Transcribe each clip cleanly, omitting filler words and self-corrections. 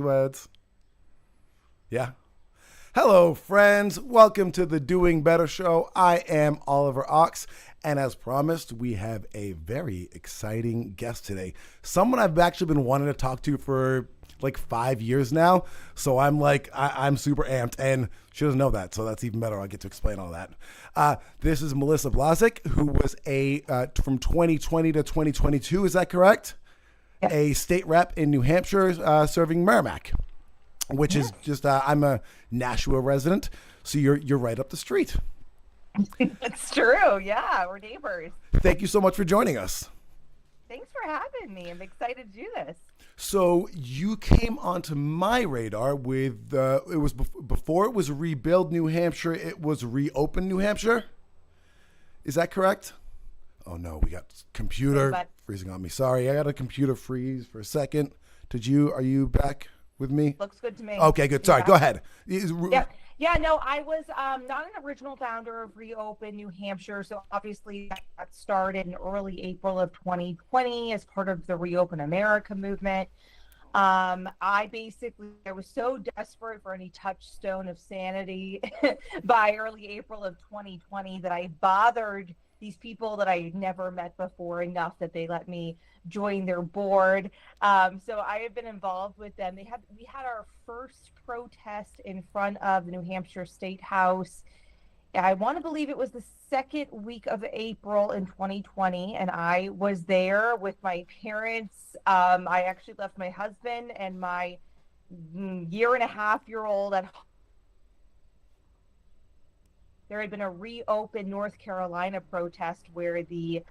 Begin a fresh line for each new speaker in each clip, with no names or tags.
Newlyweds. Yeah. Hello, friends. Welcome to the Doing Better Show. I am Oliver Ox, and as promised, we have a very exciting guest today. Someone I've actually been wanting to talk to for like 5 years now. So I'm super amped, and she doesn't know that, so that's even better. I'll get to explain all that. This is Melissa Blazek, who was from 2020 to 2022. Is that correct?
Yes.
A state rep in New Hampshire, serving Merrimack, which is just I'm a Nashua resident, so you're right up the street.
It's true. Yeah, we're neighbors.
Thank you so much for joining us.
Thanks for having me. I'm excited to do this.
So you came onto my radar with it was before it was Rebuild New Hampshire, it was Reopen New Hampshire. Is that correct? Oh no, we got computer freezing on me. Sorry, I got a computer freeze for a second. Are you back with me?
Looks good to me.
Okay, good. Sorry,
Yeah.
go ahead.
Yeah, no, I was not an original founder of Reopen New Hampshire. So obviously that got started in early April of 2020 as part of the Reopen America movement. I was so desperate for any touchstone of sanity by early April of 2020 that I bothered these people that I had never met before enough that they let me join their board. So I have been involved with them. We had our first protest in front of the New Hampshire State House. I want to believe it was the second week of April in 2020, and I was there with my parents. I actually left my husband and my year-and-a-half-year-old at home. There had been a Reopen North Carolina protest where they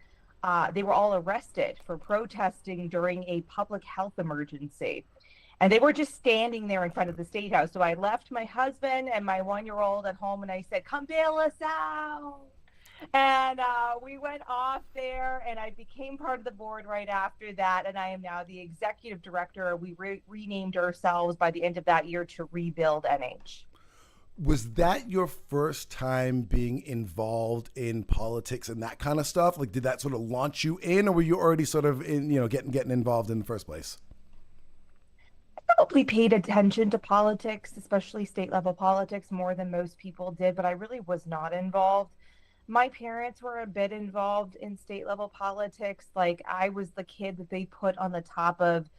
were all arrested for protesting during a public health emergency. And they were just standing there in front of the State House. So I left my husband and my 1-year-old at home, and I said, come bail us out. And we went off there, and I became part of the board right after that. And I am now the executive director. We renamed ourselves by the end of that year to Rebuild NH.
Was that your first time being involved in politics and that kind of stuff? Like, did that sort of launch you in, or were you already sort of in, getting involved in the first place?
Probably paid attention to politics, especially state level politics, more than most people did, but I really was not involved. My parents were a bit involved in state level politics. Like, I was the kid that they put on the top of,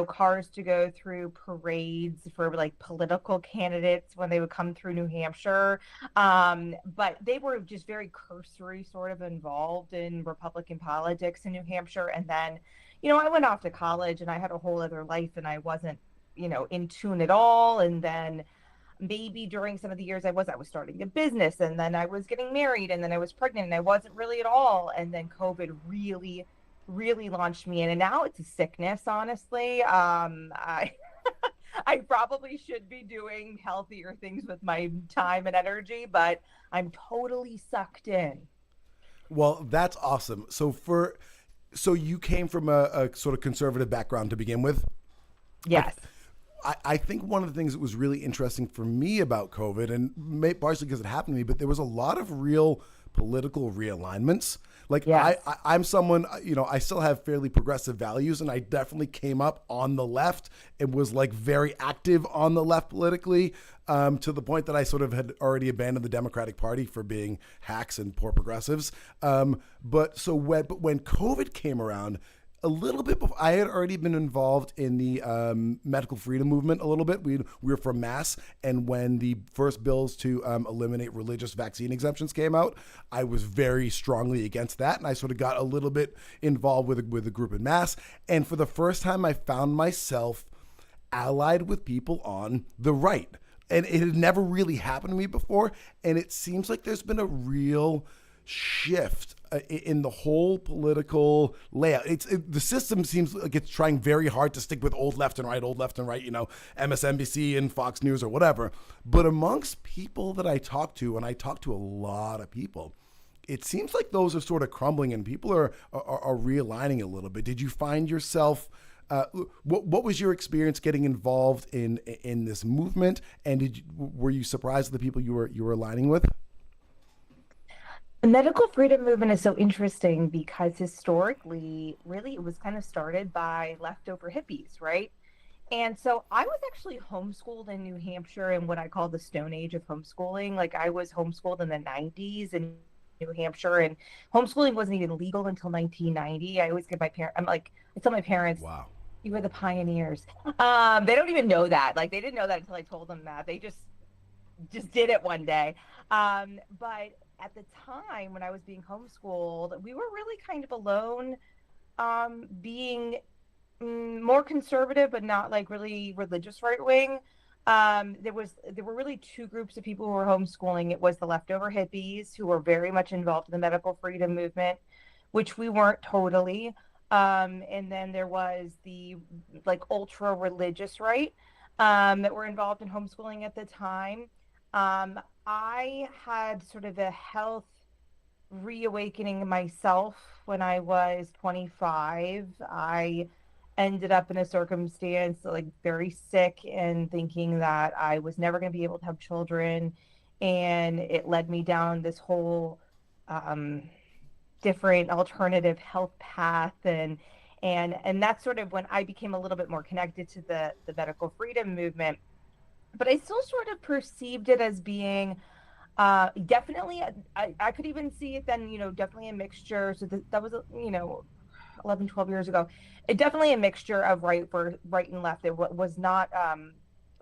cars to go through parades for like political candidates when they would come through New Hampshire. But they were just very cursory sort of involved in Republican politics in New Hampshire. And then, I went off to college and I had a whole other life and I wasn't, in tune at all. And then maybe during some of the years I was starting a business, and then I was getting married, and then I was pregnant, and I wasn't really at all. And then COVID really launched me in, and now it's a sickness, honestly. I I probably should be doing healthier things with my time and energy, but I'm totally sucked in.
Well, that's awesome. So you came from a sort of conservative background to begin with?
Yes.
I think one of the things that was really interesting for me about COVID, and partially because it happened to me, but there was a lot of real political realignments. Like,
Yes.
I'm someone, I still have fairly progressive values, and I definitely came up on the left and was like very active on the left politically, to the point that I sort of had already abandoned the Democratic Party for being hacks and poor progressives. But when COVID came around, a little bit before, I had already been involved in the medical freedom movement a little bit. We were from Mass, and when the first bills to eliminate religious vaccine exemptions came out, I was very strongly against that, and I sort of got a little bit involved with a group in Mass. And for the first time, I found myself allied with people on the right, and it had never really happened to me before. And it seems like there's been a real shift in the whole political layout. The system seems like it's trying very hard to stick with old left and right, MSNBC and Fox News or whatever. But amongst people that I talk to, and I talk to a lot of people, it seems like those are sort of crumbling and people are realigning a little bit. Did you find yourself what was your experience getting involved in this movement, and were you surprised at the people you were aligning with?
The medical freedom movement is so interesting because historically, really, it was kind of started by leftover hippies, right? And so I was actually homeschooled in New Hampshire in what I call the Stone Age of homeschooling. Like I was homeschooled in the 90s in New Hampshire, and homeschooling wasn't even legal until 1990. I always give my parents, I tell my parents,
Wow.
you were the pioneers. They don't even know that. Like they didn't know that until I told them that. They just did it one day. But at the time when I was being homeschooled, we were really kind of alone, being more conservative, but not like really religious right wing. There were really two groups of people who were homeschooling. It was the leftover hippies who were very much involved in the medical freedom movement, which we weren't totally. And then there was the like ultra religious right, that were involved in homeschooling at the time. I had sort of a health reawakening myself when I was 25. I ended up in a circumstance like very sick and thinking that I was never going to be able to have children. And it led me down this whole um, different alternative health path. And that's sort of when I became a little bit more connected to the medical freedom movement. But I still sort of perceived it as being definitely, I could even see it then, definitely a mixture. So that was, 11, 12 years ago. It definitely a mixture of right and left. It was not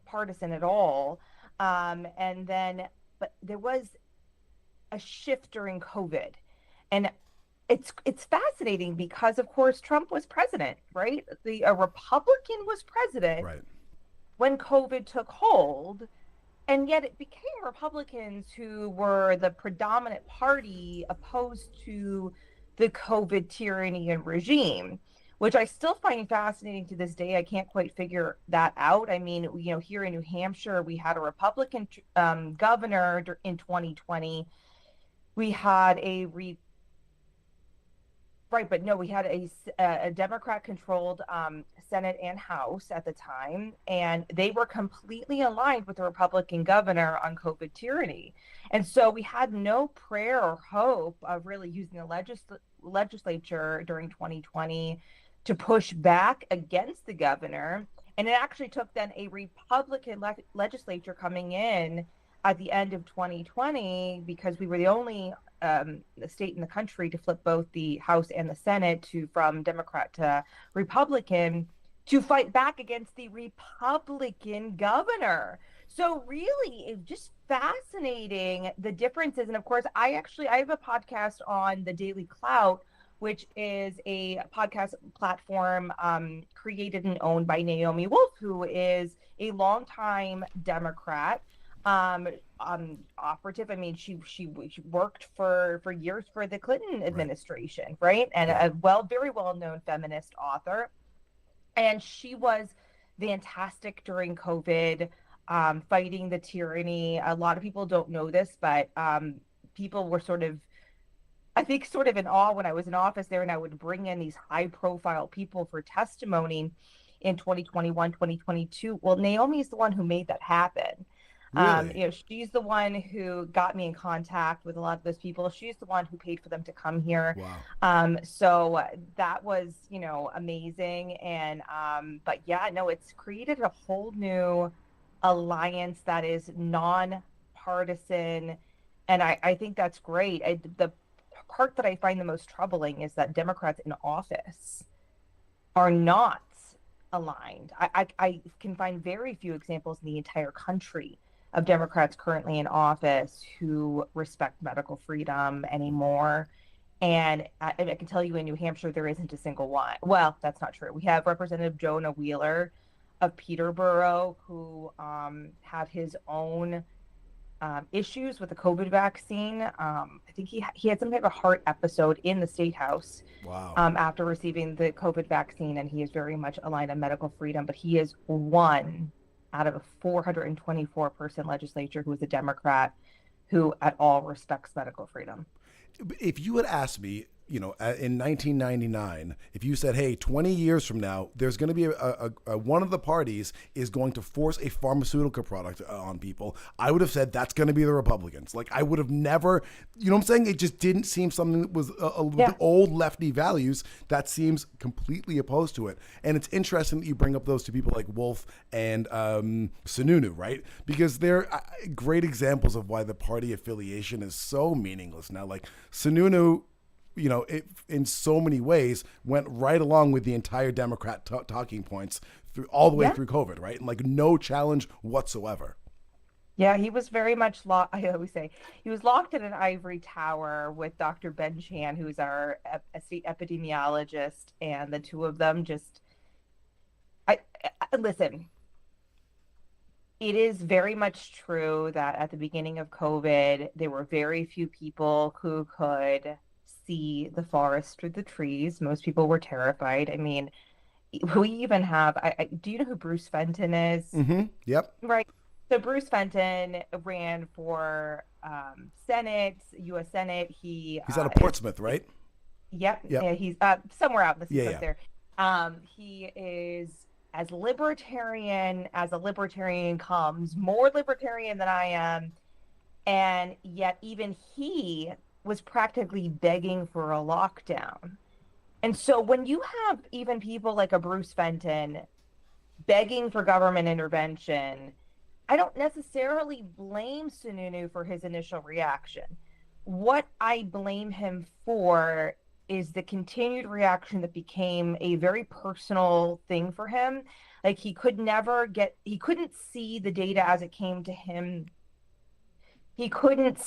partisan at all. And then, but there was a shift during COVID. And it's fascinating because, of course, Trump was president, right? A Republican was president
Right.
when COVID took hold, and yet it became Republicans who were the predominant party opposed to the COVID tyranny and regime, which I still find fascinating to this day. I can't quite figure that out. I mean, here in New Hampshire, we had a Republican governor in 2020. We had Right, but no, we had a Democrat-controlled Senate and House at the time, and they were completely aligned with the Republican governor on COVID tyranny. And so we had no prayer or hope of really using the legislature during 2020 to push back against the governor. And it actually took then a Republican legislature coming in at the end of 2020 because we were the only state in the country to flip both the House and the Senate from Democrat to Republican to fight back against the Republican governor. So really, it's just fascinating the differences. And of course, I have a podcast on the Daily Clout, which is a podcast platform created and owned by Naomi Wolf, who is a longtime Democrat operative. I mean, she worked for years for the Clinton administration, right? And
Yeah.
very well known feminist author. And she was fantastic during COVID, fighting the tyranny. A lot of people don't know this, but people were sort of, I think, sort of in awe when I was in office there, and I would bring in these high profile people for testimony in 2021, 2022. Well, Naomi is the one who made that happen.
Really?
She's the one who got me in contact with a lot of those people. She's the one who paid for them to come here.
Wow.
So that was, amazing. And, but yeah, no, it's created a whole new alliance that is non-partisan. And I think that's great. The part that I find the most troubling is that Democrats in office are not aligned. I can find very few examples in the entire country of Democrats currently in office who respect medical freedom anymore. And I can tell you in New Hampshire, there isn't a single one. Well, that's not true. We have Representative Jonah Wheeler of Peterborough who had his own issues with the COVID vaccine. I think he had some type of heart episode in the State House.
Wow.
After receiving the COVID vaccine, and he is very much aligned on medical freedom, but he is one out of a 424 person legislature who is a Democrat who at all respects medical freedom.
If you had asked me in 1999, if you said, hey, 20 years from now, there's going to be one of the parties is going to force a pharmaceutical product on people, I would have said that's going to be the Republicans. Like, I would have never, you know what I'm saying? It just didn't seem something that was the old lefty values that seems completely opposed to it. And it's interesting that you bring up those two people like Wolf and Sununu, right? Because they're great examples of why the party affiliation is so meaningless now. Like Sununu, it in so many ways went right along with the entire Democrat talking points through all the way through COVID, right? And like no challenge whatsoever.
Yeah, he was very much locked. I always say he was locked in an ivory tower with Dr. Ben Chan, who's our state epidemiologist, and the two of them just. I listen. It is very much true that at the beginning of COVID, there were very few people who could see the forest through the trees. Most people were terrified. I mean, we even have, do you know who Bruce Fenton is?
Mm-hmm. Yep.
Right. So Bruce Fenton ran for Senate, U.S. Senate. He's
out of Portsmouth, right?
Yep. Yeah, he's somewhere out in the seacoast there. He is as a libertarian comes, more libertarian than I am. And yet even he was practically begging for a lockdown. And so when you have even people like a Bruce Fenton begging for government intervention, I don't necessarily blame Sununu for his initial reaction. What I blame him for is the continued reaction that became a very personal thing for him. Like he couldn't see the data as it came to him. He couldn't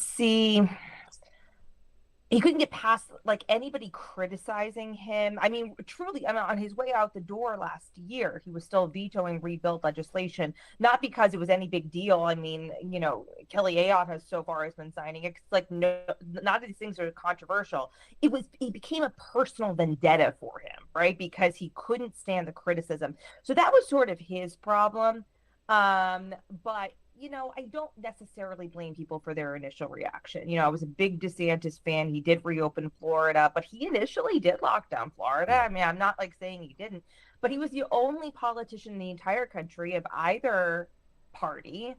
get past like anybody criticizing him. I mean, truly, on his way out the door last year, he was still vetoing rebuild legislation, not because it was any big deal. I mean, Kelly Ayotte has been signing it. It's like, no, none of these things are controversial. It became a personal vendetta for him, right? Because he couldn't stand the criticism. So that was sort of his problem. But I don't necessarily blame people for their initial reaction. I was a big DeSantis fan. He did reopen Florida, but he initially did lock down Florida. I mean, I'm not like saying he didn't, but he was the only politician in the entire country of either party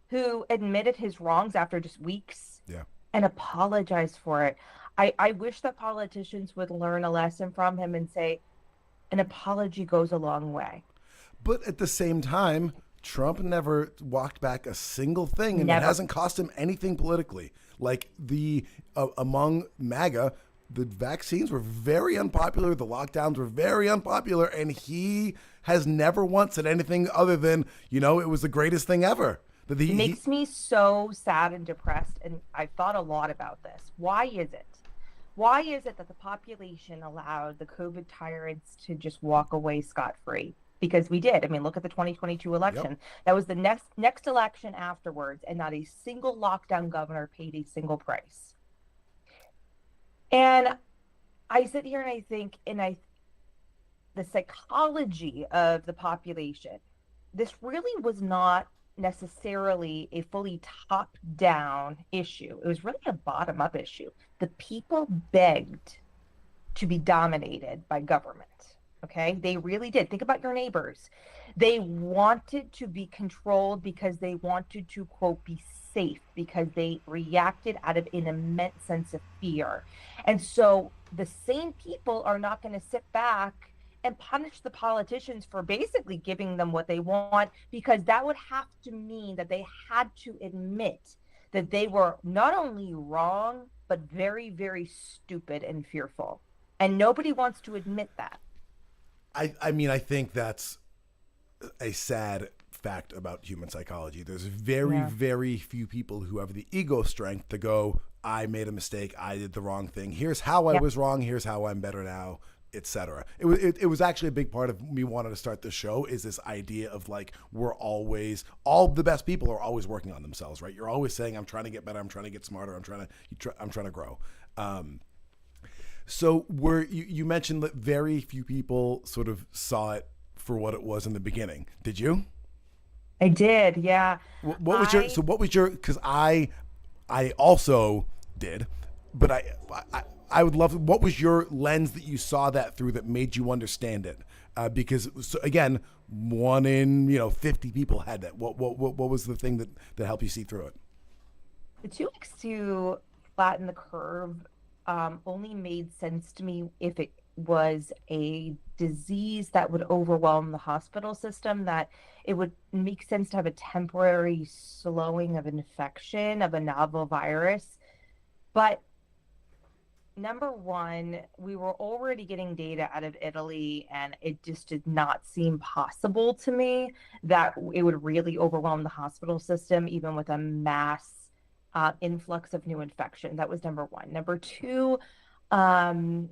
who admitted his wrongs after just weeks and apologized for it. I wish that politicians would learn a lesson from him and say, an apology goes a long way.
But at the same time, Trump never walked back a single thing, and it hasn't cost him anything politically. Like among MAGA, the vaccines were very unpopular, the lockdowns were very unpopular, and he has never once said anything other than, it was the greatest thing ever.
It makes me so sad and depressed, and I've thought a lot about this. Why is it? Why is it that the population allowed the COVID tyrants to just walk away scot-free? Because we did. I mean, look at the 2022 election. Yep. That was the next election afterwards, and not a single lockdown governor paid a single price. And I sit here and I think, the psychology of the population, this really was not necessarily a fully top-down issue. It was really a bottom-up issue. The people begged to be dominated by government. Okay, they really did. Think about your neighbors. They wanted to be controlled because they wanted to, quote, be safe, because they reacted out of an immense sense of fear. And so the same people are not going to sit back and punish the politicians for basically giving them what they want, because that would have to mean that they had to admit that they were not only wrong, but very, very stupid and fearful. And nobody wants to admit that.
I mean, I think that's a sad fact about human psychology. There's very few people who have the ego strength to go, I made a mistake, I did the wrong thing. Here's how I was wrong, here's how I'm better now, etc. It was actually a big part of me wanting to start the show, is this idea of like, all the best people are always working on themselves, right? You're always saying, I'm trying to get better, I'm trying to get smarter, I'm trying to grow. So you mentioned that very few people sort of saw it for what it was in the beginning. Did you?
I did, yeah.
What was your, because I also did, but I would love. What was your lens that you saw that through that made you understand it? Because so, again, 1 in 50 people had that. What was the thing that helped you see through it?
The 2 weeks to flatten the curve only made sense to me if it was a disease that would overwhelm the hospital system, that it would make sense to have a temporary slowing of infection of a novel virus. But number one, we were already getting data out of Italy, and it just did not seem possible to me that it would really overwhelm the hospital system, even with a mass influx of new infection. That was number one. Number two, um,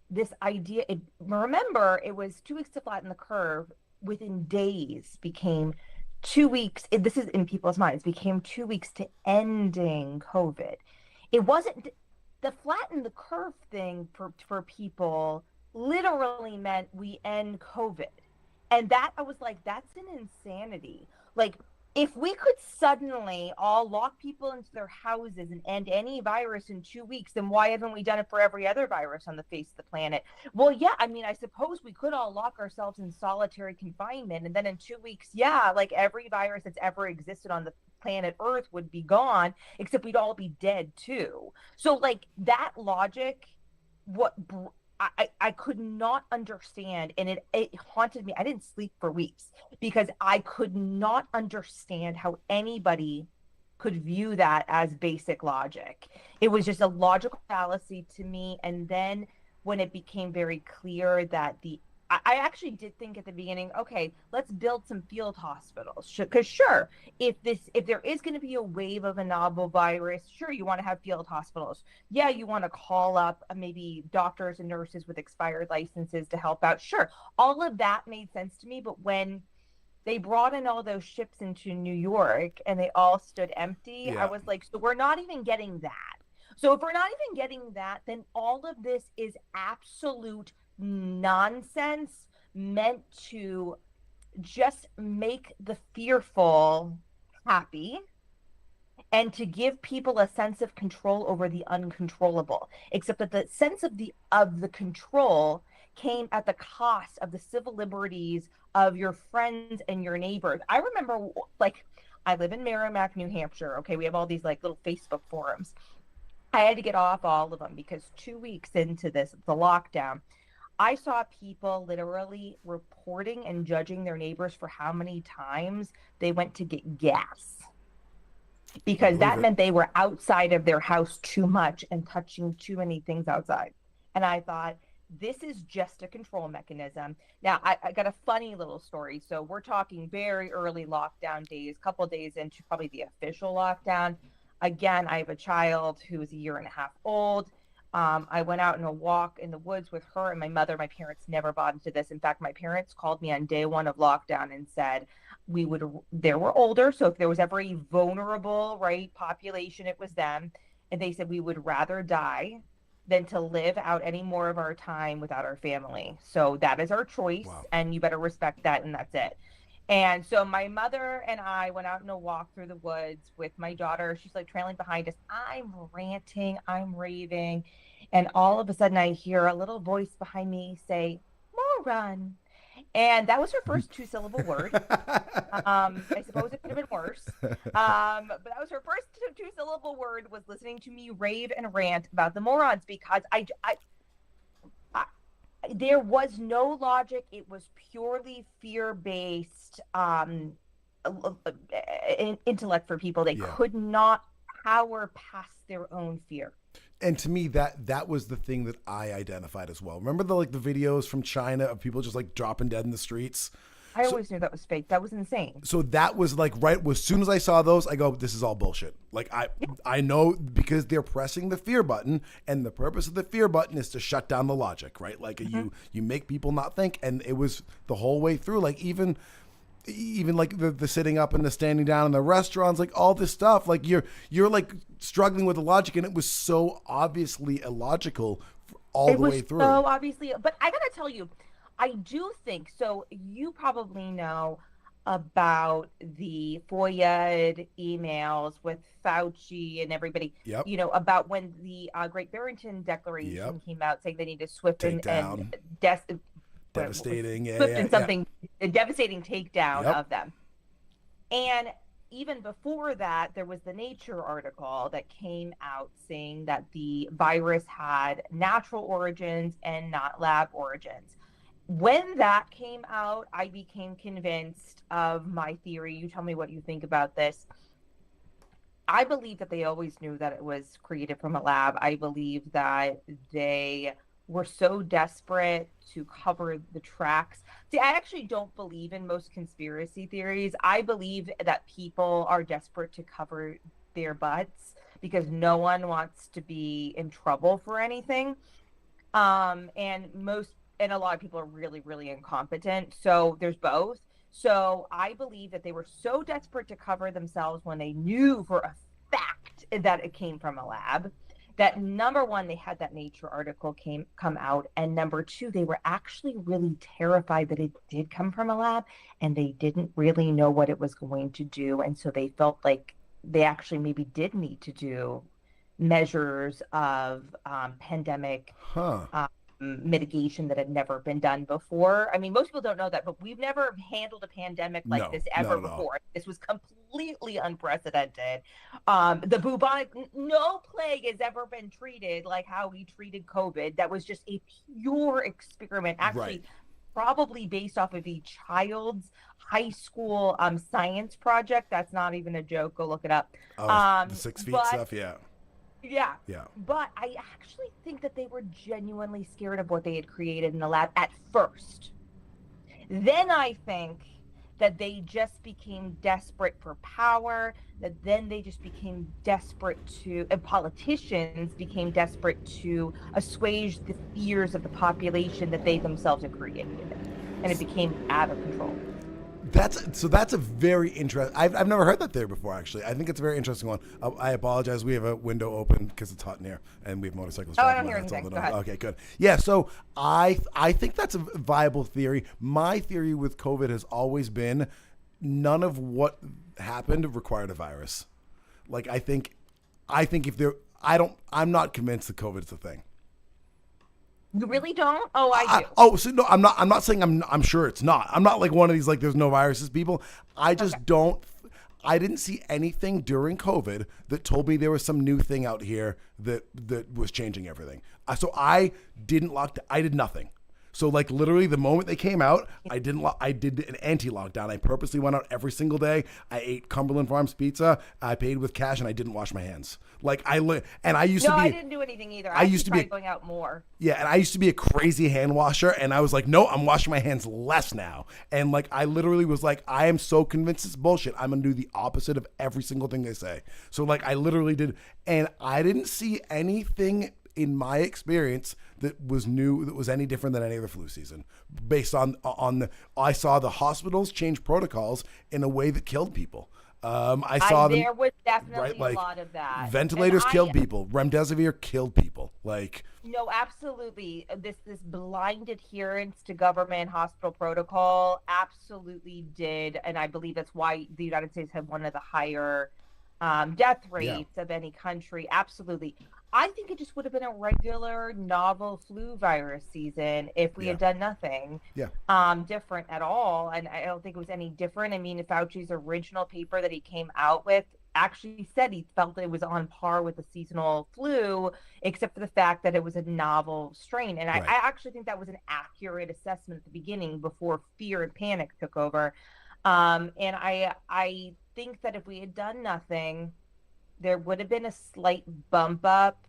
this idea, remember, it was 2 weeks to flatten the curve. Within days became 2 weeks. This is in people's minds, became 2 weeks to ending COVID. It wasn't the flatten the curve thing for people literally meant we end COVID. And that I was like, that's an insanity. Like, if we could suddenly all lock people into their houses and end any virus in 2 weeks, then why haven't we done it for every other virus on the face of the planet? Well, yeah, I mean, I suppose we could all lock ourselves in solitary confinement, and then in 2 weeks, yeah, like every virus that's ever existed on the planet Earth would be gone, except we'd all be dead too. So, like, that logic, what I could not understand, and it haunted me. I didn't sleep for weeks because I could not understand how anybody could view that as basic logic. It was just a logical fallacy to me. And then when it became very clear that I actually did think at the beginning, okay, let's build some field hospitals. Because sure, if there is going to be a wave of a novel virus, sure, you want to have field hospitals. Yeah, you want to call up maybe doctors and nurses with expired licenses to help out. Sure, all of that made sense to me. But when they brought in all those ships into New York and they all stood empty, I
Yeah.
was like, so we're not even getting that. So if we're not even getting that, then all of this is absolute nonsense meant to just make the fearful happy and to give people a sense of control over the uncontrollable, except that the sense of the control came at the cost of the civil liberties of your friends and your neighbors. I remember, like, I live in Merrimack, New Hampshire. Okay, we have all these like little Facebook forums. I had to get off all of them because 2 weeks into the lockdown, I saw people literally reporting and judging their neighbors for how many times they went to get gas,
I
because
believe
that
it.
meant they were outside of their house too much and touching too many things outside. And I thought, this is just a control mechanism. Now, I got a funny little story. So we're talking very early lockdown days, couple days into probably the official lockdown. Again, I have a child who is a year and a half old. I went out on a walk in the woods with her and my mother. My parents never bought into this. In fact, my parents called me on day one of lockdown and said they were older. So if there was ever a vulnerable, right, population, it was them. And they said we would rather die than to live out any more of our time without our family. So that is our choice,
Wow.
and you better respect that, and that's it. And so my mother and I went out on a walk through the woods with my daughter. She's like trailing behind us. I'm ranting, I'm raving. And all of a sudden, I hear a little voice behind me say, moron. And that was her first two-syllable word. I suppose it could have been worse. But that was her first two-syllable word, was listening to me rave and rant about the morons, because I there was no logic. It was purely fear-based intellect for people. They
Yeah.
could not power past their own fear.
And to me, that was the thing that I identified as well. Remember the videos from China of people just like dropping dead in the streets?
I
So
always knew that was fake. That was insane.
so that was like right as soon as I saw those, I go, this is all bullshit. Like I know, because they're pressing the fear button, and the purpose of the fear button is to shut down the logic, right? Like you make people not think, and it was the whole way through. Like even like the sitting up and the standing down in the restaurants, like all this stuff, like you're like struggling with the logic, and it was so obviously illogical all
It
the
was
way through.
so obviously, but I gotta tell you, I do think so. You probably know. about the FOIA emails with Fauci and everybody,
Yep.
about when the Great Barrington
Yep.
Declaration came out saying they need to swift and
Takedown.
what was
Devastating. Yeah.
swift
Yeah.
and
Yeah.
something, a devastating takedown
Yep.
of them. And even before that, there was the Nature article that came out saying that the virus had natural origins and not lab origins. When that came out, I became convinced of my theory. You tell me what you think about this. I believe that they always knew that it was created from a lab. I believe that they were so desperate to cover the tracks. See, I actually don't believe in most conspiracy theories. I believe that people are desperate to cover their butts because no one wants to be in trouble for anything. And a lot of people are really, really incompetent. So there's both. So I believe that they were so desperate to cover themselves when they knew for a fact that it came from a lab, that number one, they had that Nature article come out, and number two, they were actually really terrified that it did come from a lab, and they didn't really know what it was going to do, and so they felt like they actually maybe did need to do measures of pandemic
Huh.
um, mitigation that had never been done before. I mean, most people don't know that, but we've never handled a pandemic like
No,
this
not
ever
at all.
before. This was completely unprecedented. The bubonic, no plague has ever been treated like how we treated COVID. That was just a pure experiment,
Right.
actually, probably based off of a child's high school science project. That's not even a joke. Go look it up.
Oh, the 6 feet
But
stuff. Yeah.
yeah.
Yeah.
But I actually think that they were genuinely scared of what they had created in the lab at first. Then I think that they just became desperate for power, that then they just became desperate to, and politicians became desperate to assuage the fears of the population that they themselves had created. And it became out of control.
That's a very interesting. I've never heard that theory before. Actually, I think it's a very interesting one. I apologize. We have a window open because it's hot in here, and we have motorcycles
Oh, I
driving
don't
by.
hear
That's all
anything.
the
Go ahead.
noise. Okay, good. Yeah. So I think that's a viable theory. My theory with COVID has always been none of what happened required a virus. Like I think if there, I'm not convinced that COVID is a thing.
You really don't? Oh, I do.
So no, I'm not saying I'm sure it's not. I'm not like one of these like there's no viruses people. I just
Okay.
don't. I didn't see anything during COVID that told me there was some new thing out here that was changing everything. So I didn't I did nothing. So like literally the moment they came out, I did an anti-lockdown. I purposely went out every single day. I ate Cumberland Farms pizza. I paid with cash and I didn't wash my hands. Like and I used
No,
to be
I didn't do anything either.
I
I
used
actually
to be
tried going out more.
yeah, and I used to be a crazy hand washer, and I was like, no, I'm washing my hands less now. And like, I literally was like, I am so convinced it's bullshit. I'm gonna do the opposite of every single thing they say. So like, I literally did, and I didn't see anything in my experience that was new, that was any different than any other flu season. Based I saw the hospitals change protocols in a way that killed people. I saw them
There was definitely
right, like
a lot of that.
ventilators
And
killed people, remdesivir killed people, like.
no, absolutely. This blind adherence to government hospital protocol absolutely did, and I believe that's why the United States had one of the higher death rates of any country. Absolutely. I think it just would have been a regular novel flu virus season if we
Yeah.
had done nothing
Yeah.
different at all. And I don't think it was any different. I mean, Fauci's original paper that he came out with actually said he felt that it was on par with the seasonal flu, except for the fact that it was a novel strain. And
Right.
I actually think that was an accurate assessment at the beginning before fear and panic took over. And I think that if we had done nothing, there would have been a slight bump up,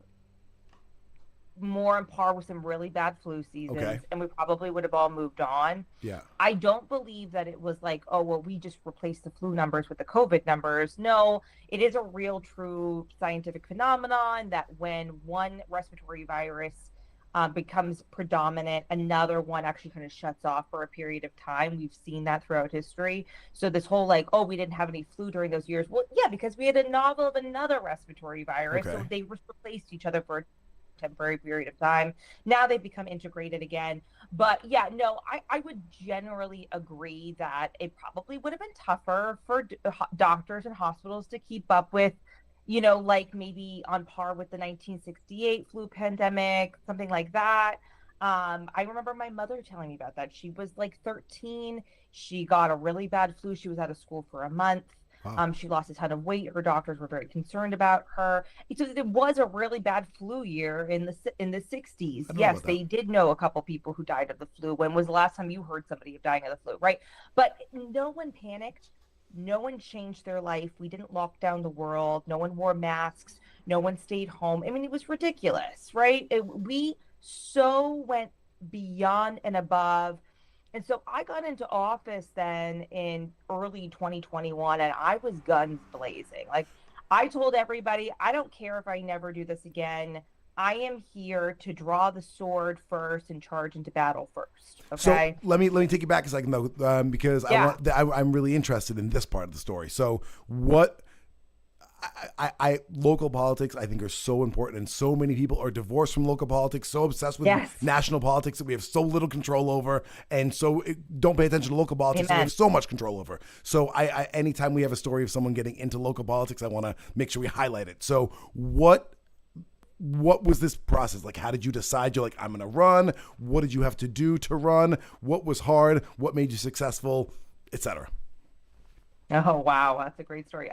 more on par with some really bad flu seasons,
Okay.
and we probably would have all moved on.
Yeah.
I don't believe that it was like, oh, well, we just replaced the flu numbers with the COVID numbers. No, it is a real, true scientific phenomenon that when one respiratory virus becomes predominant, another one actually kind of shuts off for a period of time. We've seen that throughout history. So this whole like, oh, we didn't have any flu during those years. Well, yeah, because we had a novel of another respiratory virus.
Okay.
So they replaced each other for a temporary period of time. Now they've become integrated again. But yeah, no, I would generally agree that it probably would have been tougher for doctors and hospitals to keep up with, like maybe on par with the 1968 flu pandemic, something like that. I remember my mother telling me about that. She was like 13. She got a really bad flu. She was out of school for a month.
Wow.
She lost a ton of weight. Her doctors were very concerned about her. It was a really bad flu year in the 60s.
I don't know
Yes,
about that.
they did know a couple people who died of the flu. When was the last time you heard somebody dying of the flu, right? But no one panicked. No one changed their life. We didn't lock down the world. No one wore masks. No one stayed home. I mean, it was ridiculous, right? We so went beyond and above. And so I got into office then in early 2021, and I was guns blazing. Like, I told everybody, I don't care if I never do this again. I am here to draw the sword first and charge into battle first.
So
Okay.
let me take you back a second though, because
Yeah.
I'm really interested in this part of the story. So what local politics I think are so important, and so many people are divorced from local politics, so obsessed with
Yes.
national politics that we have so little control over, and so don't pay attention to local politics that we
Amen.
have so much control over. So I anytime we have a story of someone getting into local politics, I want to make sure we highlight it. So what was this process like? How did you decide you're like, I'm gonna run? What did you have to do to run? What was hard? What made you successful, etc.?
Oh, wow. That's a great story.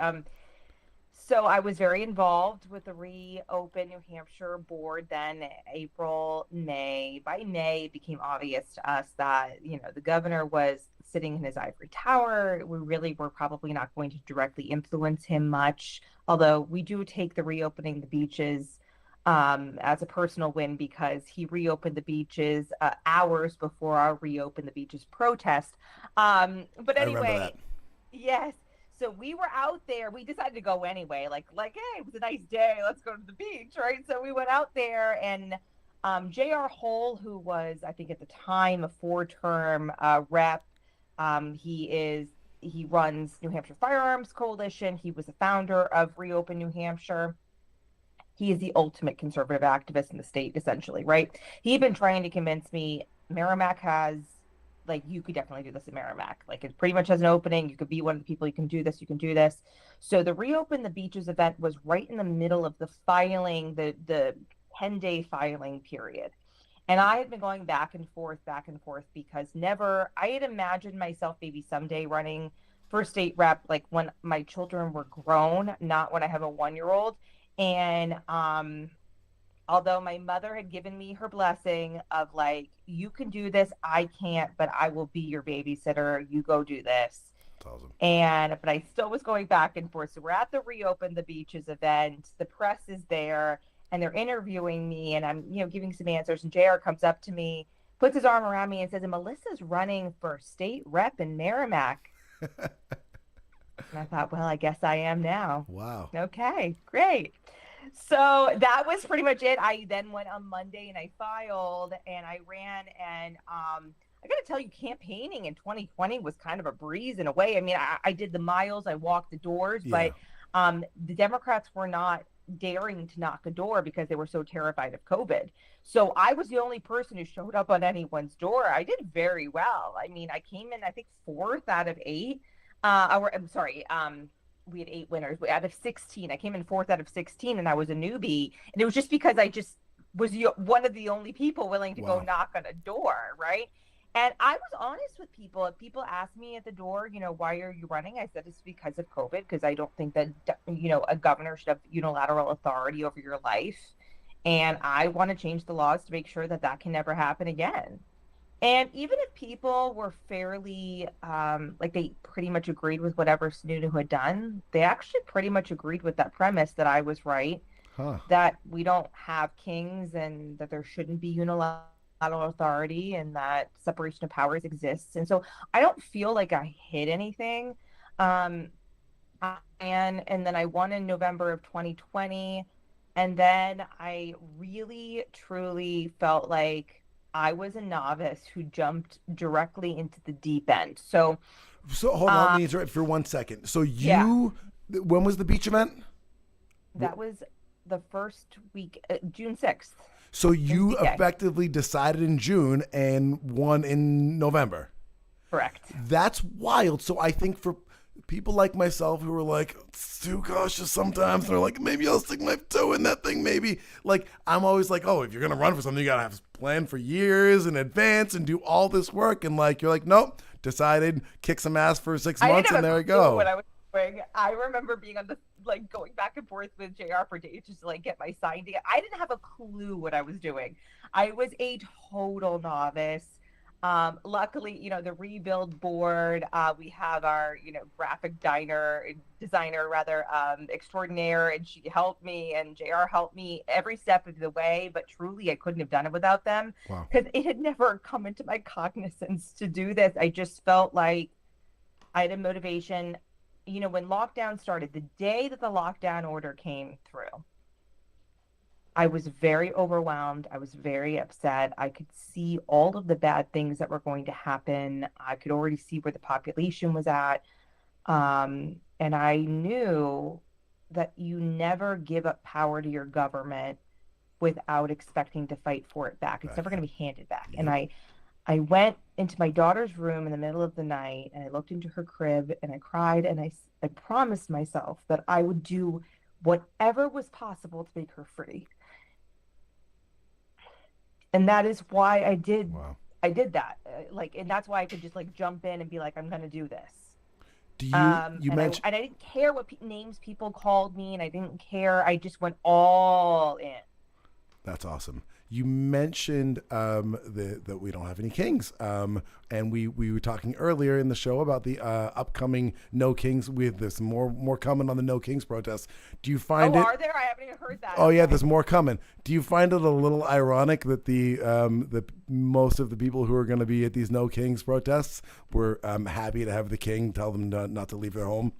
So I was very involved with the Reopen New Hampshire board then April, May. By May, it became obvious to us that, the governor was sitting in his ivory tower. We really were probably not going to directly influence him much, although we do take the reopening the beaches as a personal win, because he reopened the beaches hours before our Reopen the Beaches protest. But
I remember
anyway,
that.
yes. So we were out there. We decided to go anyway. Hey, it was a nice day. Let's go to the beach, right? So we went out there, and J.R. Hole, who was, I think at the time, a 4-term rep, he runs New Hampshire Firearms Coalition. He was the founder of Reopen New Hampshire. He is the ultimate conservative activist in the state, essentially, right? He'd been trying to convince me Merrimack has, like, you could definitely do this in Merrimack. Like, it pretty much has an opening. You could be one of the people. You can do this. You can do this. So the Reopen the Beaches event was right in the middle of the 10-day filing period. And I had been going back and forth, because I had imagined myself maybe someday running for state rep, like when my children were grown, not when I have a 1-year-old. And although my mother had given me her blessing of like, you can do this, I can't, but I will be your babysitter. You go do this.
That's awesome.
But I still was going back and forth. So we're at the Reopen the Beaches event. The press is there, and they're interviewing me, and I'm, giving some answers. And JR comes up to me, puts his arm around me, and says, Melissa's running for state rep in Merrimack. And I thought, well, I guess I am now.
Wow.
Okay, great. So that was pretty much it. I then went on Monday and I filed and I ran. And I got to tell you, campaigning in 2020 was kind of a breeze in a way. I mean, I did the miles, I walked the doors,
Yeah.
but the Democrats were not daring to knock a door because they were so terrified of COVID. So I was the only person who showed up on anyone's door. I did very well. I mean, I came in, I think, 4th out of 8. We had 8 winners out of 16. I came in 4th out of 16, and I was a newbie. And it was just because I just was one of the only people willing to go knock on a door, right? And I was honest with people. If people asked me at the door, why are you running? I said it's because of COVID, because I don't think that, a governor should have unilateral authority over your life. And I want to change the laws to make sure that that can never happen again. And even if people were fairly, they pretty much agreed with whatever Sununu had done, they actually pretty much agreed with that premise that I was right, that we don't have kings and that there shouldn't be unilateral authority and that separation of powers exists. And so I don't feel like I hid anything. And then I won in November of 2020. And then I really, truly felt like I was a novice who jumped directly into the deep end. So
hold on, let me interrupt for 1 second. So when was the beach event?
That was the first week, June 6th.
So you
CA.
effectively decided in June and won in November.
Correct.
That's wild. So I think for people like myself who are like, it's too cautious sometimes, they're like, maybe I'll stick my toe in that thing, maybe. Like, I'm always like, oh, if you're going to run for something, you got to have a plan for years in advance and do all this work. And like, you're like, nope, decided, kick some ass for 6 months, and there we go.
What I was doing. I remember being on the like going back and forth with JR for days just to like get my sign together. I didn't have a clue what I was doing. I was a total novice. Luckily, the rebuild board, we have our, graphic designer rather, extraordinaire, and she helped me, and JR helped me every step of the way, but truly I couldn't have done it without them.
Wow.
Because it had never come into my cognizance to do this. I just felt like I had a motivation. When lockdown started, the day that the lockdown order came through, I was very overwhelmed. I was very upset. I could see all of the bad things that were going to happen. I could already see where the population was at. And I knew that you never give up power to your government without expecting to fight for it back. It's never going to be handed back. And I went into my daughter's room in the middle of the night, and I looked into her crib, and I cried, and I promised myself that I would do whatever was possible to make her free. And that is why I did.
Wow.
I did that. And that's why I could just jump in and be like, I'm going to do this.
Do you mentioned,
I didn't care what names people called me, and I didn't care. I just went all in.
That's awesome. You mentioned that we don't have any kings, and we were talking earlier in the show about the upcoming No Kings. There's more coming on the No Kings protests. Do you find it?
Are there? I haven't even heard that.
Oh yeah, there's more coming. Do you find it a little ironic that the most of the people who are going to be at these No Kings protests were happy to have the king tell them not to leave their home?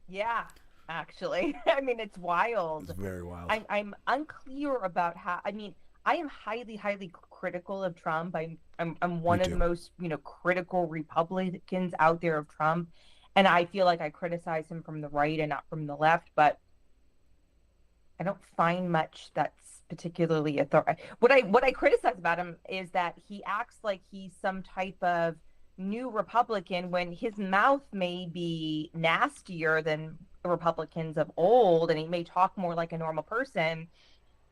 Yeah. Actually, I mean, it's wild.
It's very wild.
I'm unclear about how. I mean, I am highly, highly critical of Trump. I'm one of the most critical Republicans out there of Trump, and I feel like I criticize him from the right and not from the left. But I don't find much that's particularly authoritative. What I criticize about him is that he acts like he's some type of new Republican when his mouth may be nastier than Republicans of old, and he may talk more like a normal person,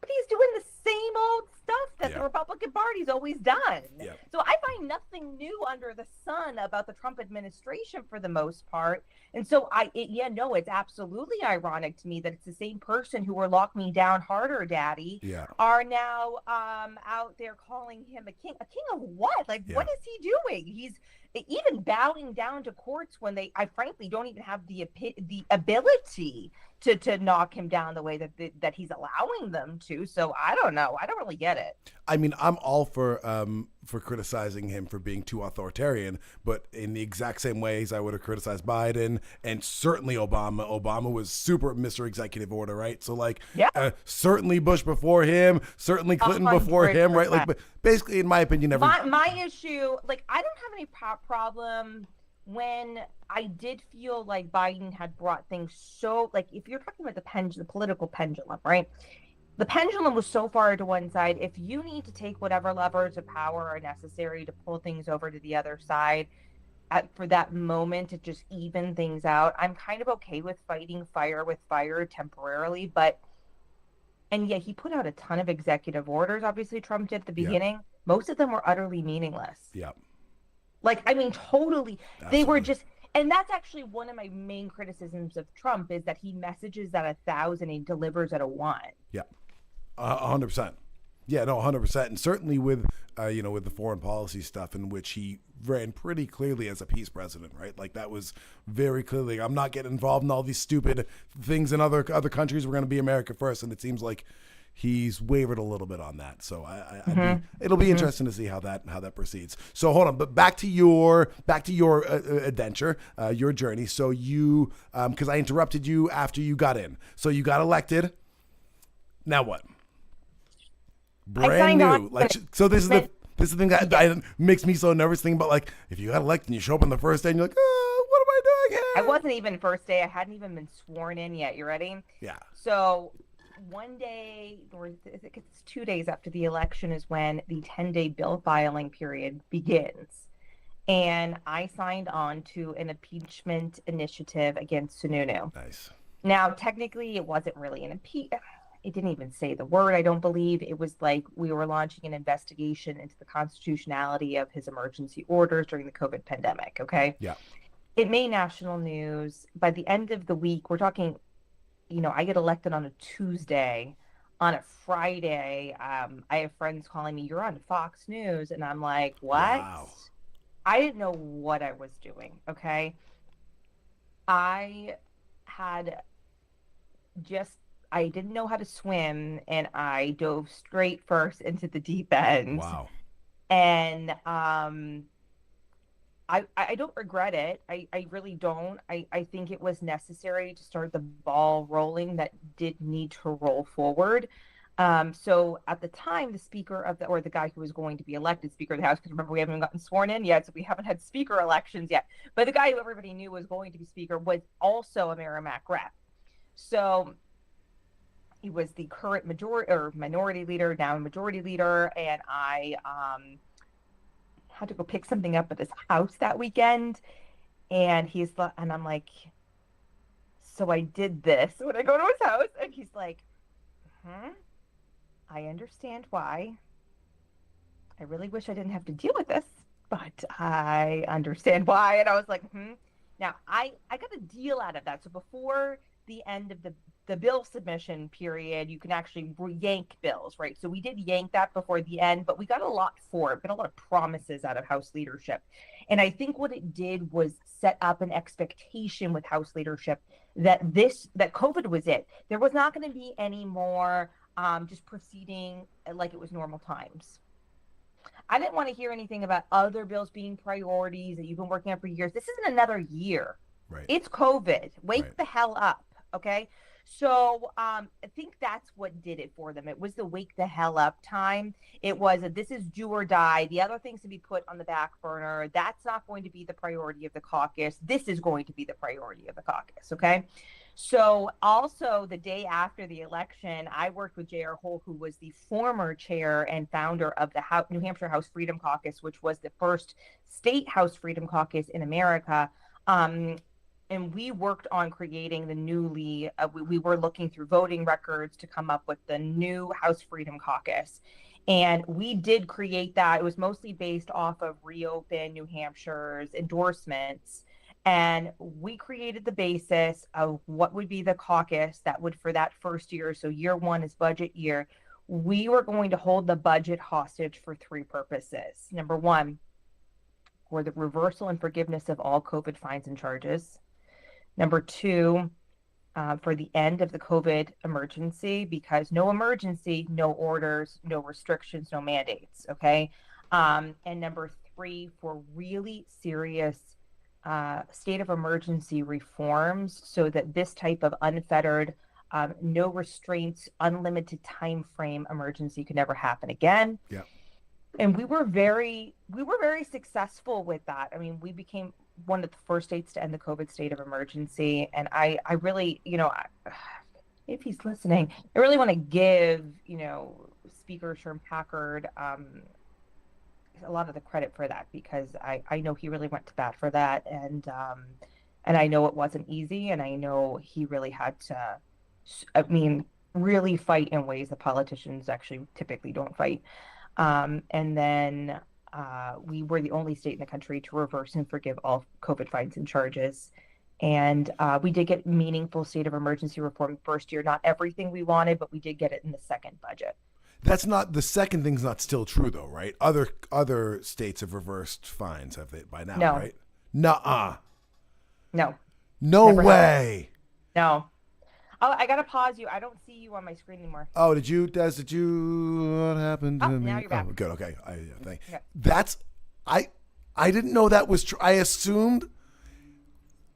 but he's doing the same old stuff that the Republican Party's always done.
Yep.
So I find nothing new under the sun about the Trump administration for the most part. And so it's absolutely ironic to me that it's the same person who were lock me down harder, daddy, are now out there calling him a king. A king of what? What is he doing? He's even bowing down to courts when I frankly don't even have the ability to knock him down the way that he's allowing them to. So I don't know. I don't really get it.
I mean, I'm all for criticizing him for being too authoritarian, but in the exact same ways I would have criticized Biden and certainly Obama. Obama was super Mr. Executive Order, right? So certainly Bush before him, certainly Clinton 100%. Before him, right? But basically, in my opinion,
my issue, I don't have any problem when I did feel like Biden had brought things so, if you're talking about the political pendulum, right? The pendulum was so far to one side. If you need to take whatever levers of power are necessary to pull things over to the other side for that moment to just even things out, I'm kind of okay with fighting fire with fire temporarily. And he put out a ton of executive orders. Obviously, Trump did at the beginning. Most of them were utterly meaningless.
Yeah.
Totally.
Absolutely.
They were just, and that's actually one of my main criticisms of Trump is that he messages at 1,000 and delivers at 1.
Yeah. 100%. Yeah, no, 100%. And certainly with, with the foreign policy stuff in which he ran pretty clearly as a peace president, right? That was very clearly, I'm not getting involved in all these stupid things in other countries. We're going to be America first. And it seems like he's wavered a little bit on that. So it'll be interesting to see how that proceeds. So hold on, but back to your adventure, your journey. So you, because I interrupted you after you got in. So you got elected. Now what? Brand new. So this is the thing that makes me so nervous thinking about if you got elected and you show up on the first day and you're like, oh, what am I doing here?
I wasn't even first day. I hadn't even been sworn in yet. You ready?
Yeah.
So one day, or I think it's 2 days after the election, is when the 10-day bill filing period begins. And I signed on to an impeachment initiative against Sununu.
Nice.
Now, technically, it wasn't really an it didn't even say the word, I don't believe. It was like we were launching an investigation into the constitutionality of his emergency orders during the COVID pandemic. Okay.
Yeah.
It made national news. By the end of the week, we're talking, I get elected on a Tuesday. On a Friday, I have friends calling me, "You're on Fox News." And I'm like, what?
Wow.
I didn't know what I was doing. Okay. I had just I didn't know how to swim, and I dove straight first into the deep end.
Wow.
And I don't regret it. I really don't. I think it was necessary to start the ball rolling that did need to roll forward. So at the time, the speaker or the guy who was going to be elected Speaker of the House, because remember, we haven't gotten sworn in yet, so we haven't had speaker elections yet. But the guy who everybody knew was going to be speaker was also a Merrimack rep. So he was the current minority leader, now majority leader, and I had to go pick something up at his house that weekend. And I'm like, so I did this when I go to his house, and he's like, I understand why. I really wish I didn't have to deal with this, but I understand why. And I was like, Now, I got a deal out of that. So before the end of the bill submission period, you can actually yank bills, right? So we did yank that before the end, but we got a lot for it. We got a lot of promises out of House leadership. And I think what it did was set up an expectation with House leadership that COVID was it. There was not going to be any more just proceeding like it was normal times. I didn't want to hear anything about other bills being priorities that you've been working on for years. This isn't another year.
Right.
It's COVID. Wake the hell up. Okay. So I think that's what did it for them. It was the wake the hell up time. It was this is do or die. The other things to be put on the back burner, that's not going to be the priority of the caucus. This is going to be the priority of the caucus. Okay. So also the day after the election, I worked with J.R. Hole, who was the former chair and founder of the New Hampshire House Freedom Caucus, which was the first state House Freedom Caucus in America. And we worked on creating the newly, we were looking through voting records to come up with the new House Freedom Caucus. And we did create that. It was mostly based off of Reopen New Hampshire's endorsements. And we created the basis of what would be the caucus that would, for that first year, so year one is budget year, we were going to hold the budget hostage for three purposes. Number one, for the reversal and forgiveness of all COVID fines and charges. Number two, for the end of the COVID emergency, because no emergency, no orders, no restrictions, no mandates, okay? And number three, for really serious state of emergency reforms so that this type of unfettered, no restraints, unlimited time frame emergency could never happen again.
Yeah. And
we were very successful with that. I mean, we became one of the first states to end the COVID state of emergency. And I really, if he's listening, I really want to give, Speaker Sherm Packard a lot of the credit for that, because I know he really went to bat for that. And I know it wasn't easy. And I know he really had to, really fight in ways that politicians actually typically don't fight. And then we were the only state in the country to reverse and forgive all COVID fines and charges. And we did get meaningful state of emergency reform first year. Not everything we wanted, but we did get it in the second budget.
That's not, the second thing's not still true though, right? Other states have reversed fines, have they, by now,
No.
Right? Nuh-uh.
No.
No
Never
way.
happened. No. Oh, I gotta pause you. I don't see you on my screen anymore.
Oh, did you, Des, what happened to me?
Now you're back.
Oh, good, okay. Thank
Okay.
That's, I didn't know that was true. I assumed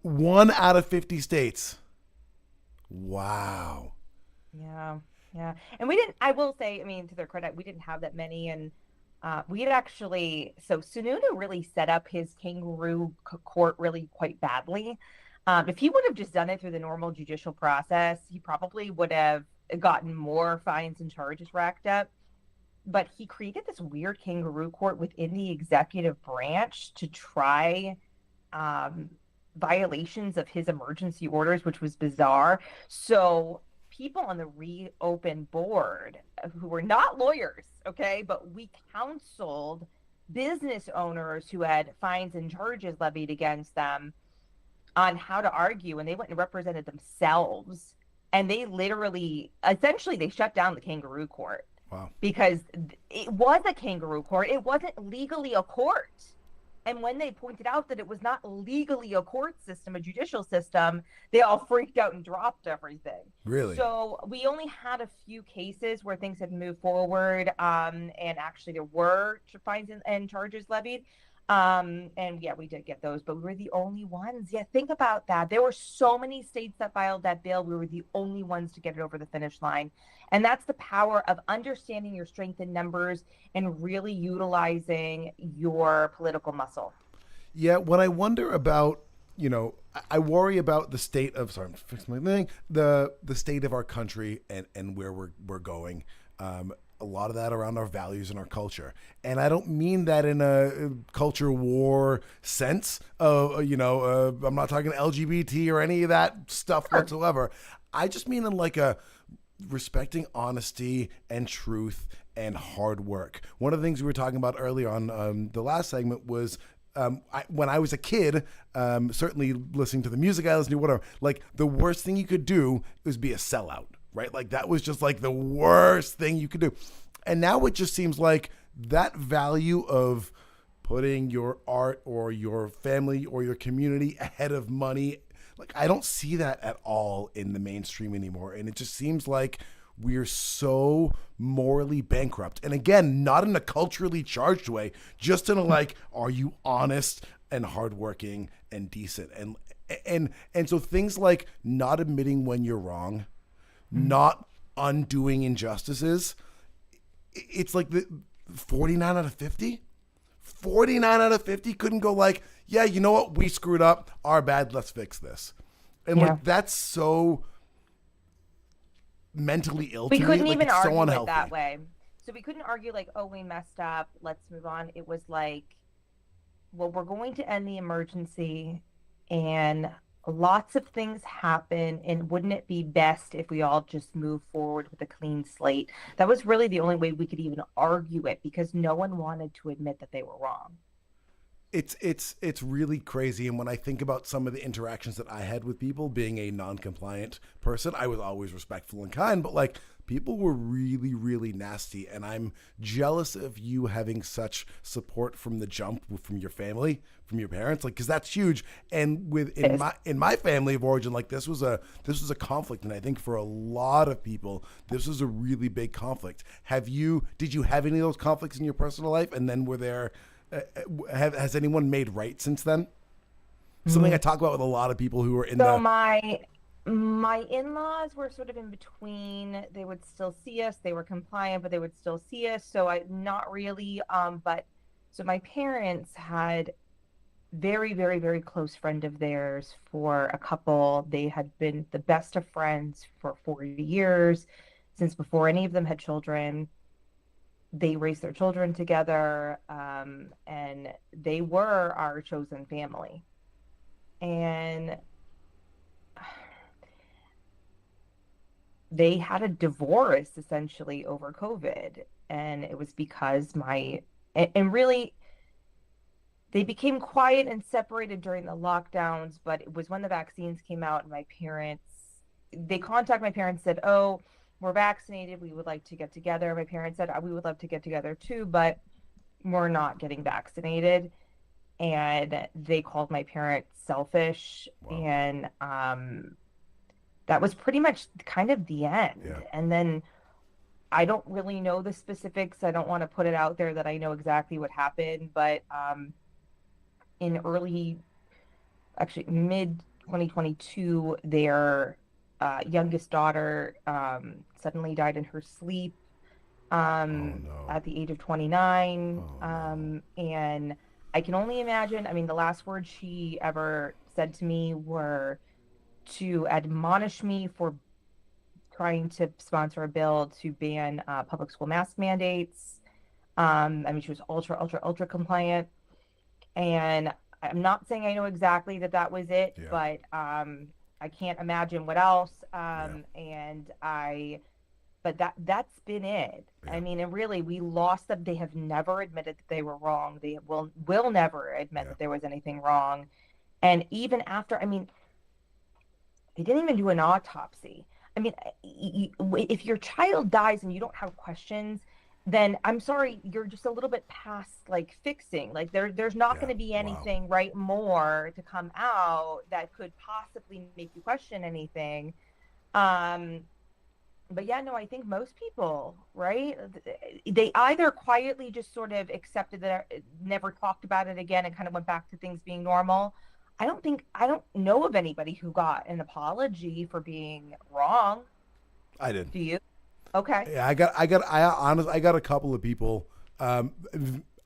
1 out of 50 states. Wow.
Yeah. Yeah. And we didn't, I will say, to their credit, we didn't have that many. And we had actually, so Sununu really set up his kangaroo court really quite badly. If he would have just done it through the normal judicial process, he probably would have gotten more fines and charges racked up. But he created this weird kangaroo court within the executive branch to try um, violations of his emergency orders, which was bizarre. So people on the reopen board who were not lawyers, okay, but we counseled business owners who had fines and charges levied against them on how to argue, and they went and represented themselves, and they literally essentially they shut down the kangaroo court
Wow.
because it was a kangaroo court. It wasn't legally a court. And when they pointed out that it was not legally a court system, a judicial system, they all freaked out and dropped everything.
Really?
So we only had a few cases where things had moved forward, and actually there were fines and charges levied. And yeah, we did get those, but we were the only ones. Yeah, think about that. There were so many states that filed that bill. We were the only ones to get it over the finish line. And that's the power of understanding your strength in numbers and really utilizing your political muscle.
Yeah, when I wonder about, I worry about the state of, sorry, I'm fixing my thing, the state of our country and where we're going. A lot of that around our values and our culture. And I don't mean that in a culture war sense of, I'm not talking LGBT or any of that stuff whatsoever. I just mean in like a respecting honesty and truth and hard work. One of the things we were talking about earlier on the last segment was when I was a kid, certainly listening to the music I listened to, whatever, like the worst thing you could do was be a sellout. Right? Like that was just like the worst thing you could do. And now it just seems like that value of putting your art or your family or your community ahead of money, like I don't see that at all in the mainstream anymore. And it just seems like we're so morally bankrupt. And again, not in a culturally charged way, just in a like, are you honest and hardworking and decent? And so things like not admitting when you're wrong, not undoing injustices. It's like the 49 out of 50. 49 out of 50 couldn't go like, yeah, you know what? We screwed up. Our bad. Let's fix this. And like that's so mentally ill.
We
to
couldn't
me.
even
Like,
argue
so
it that way. So we couldn't argue like, oh, we messed up. Let's move on. It was like, well, we're going to end the emergency, and lots of things happen, and wouldn't it be best if we all just move forward with a clean slate? That was really the only way we could even argue it, because no one wanted to admit that they were wrong.
It's really crazy. And when I think about some of the interactions that I had with people, being a non-compliant person, I was always respectful and kind, but like people were really, really nasty. And I'm jealous of you having such support from the jump from your family, from your parents, like, cause that's huge. And in my family of origin, like this was a conflict. And I think for a lot of people, this was a really big conflict. Did you have any of those conflicts in your personal life? And then were there, has anyone made right since then? Something I talk about with a lot of people who are in
my in-laws were sort of in between. They would still see us. They were compliant, but they would still see us. So I not really. But so my parents had very, very, very close friend of theirs for a couple. They had been the best of friends for 40 years, since before any of them had children. They raised their children together, and they were our chosen family. And they had a divorce essentially over COVID. And it was because and really, they became quiet and separated during the lockdowns, but it was when the vaccines came out, and they contacted my parents, said, oh, we're vaccinated, we would like to get together. My parents said, we would love to get together too, but we're not getting vaccinated. And they called my parents selfish. Wow. And that was pretty much kind of the end. Yeah. And then I don't really know the specifics. I don't want to put it out there that I know exactly what happened, but in mid 2022, their youngest daughter suddenly died in her sleep at the age of 29. And I can only imagine, I mean, the last words she ever said to me were to admonish me for trying to sponsor a bill to ban public school mask mandates. I mean, she was ultra compliant. And I'm not saying I know exactly that was it,
Yeah.
but I can't imagine what else.
Yeah.
But that's been it.
Yeah.
I mean, and really, we lost them. They have never admitted that they were wrong. They will never admit
Yeah.
that there was anything wrong. And even after, I mean, they didn't even do an autopsy. I mean, if your child dies and you don't have questions, then I'm sorry, you're just a little bit past like fixing. Like there's not
Yeah.
going to be
Wow.
anything right more to come out that could possibly make you question anything. Um, but yeah, no, I think most people, right? They either quietly just sort of accepted that, never talked about it again, and kind of went back to things being normal. I don't know of anybody who got an apology for being wrong.
I did.
Do you? Okay.
Yeah, I got a couple of people. Um,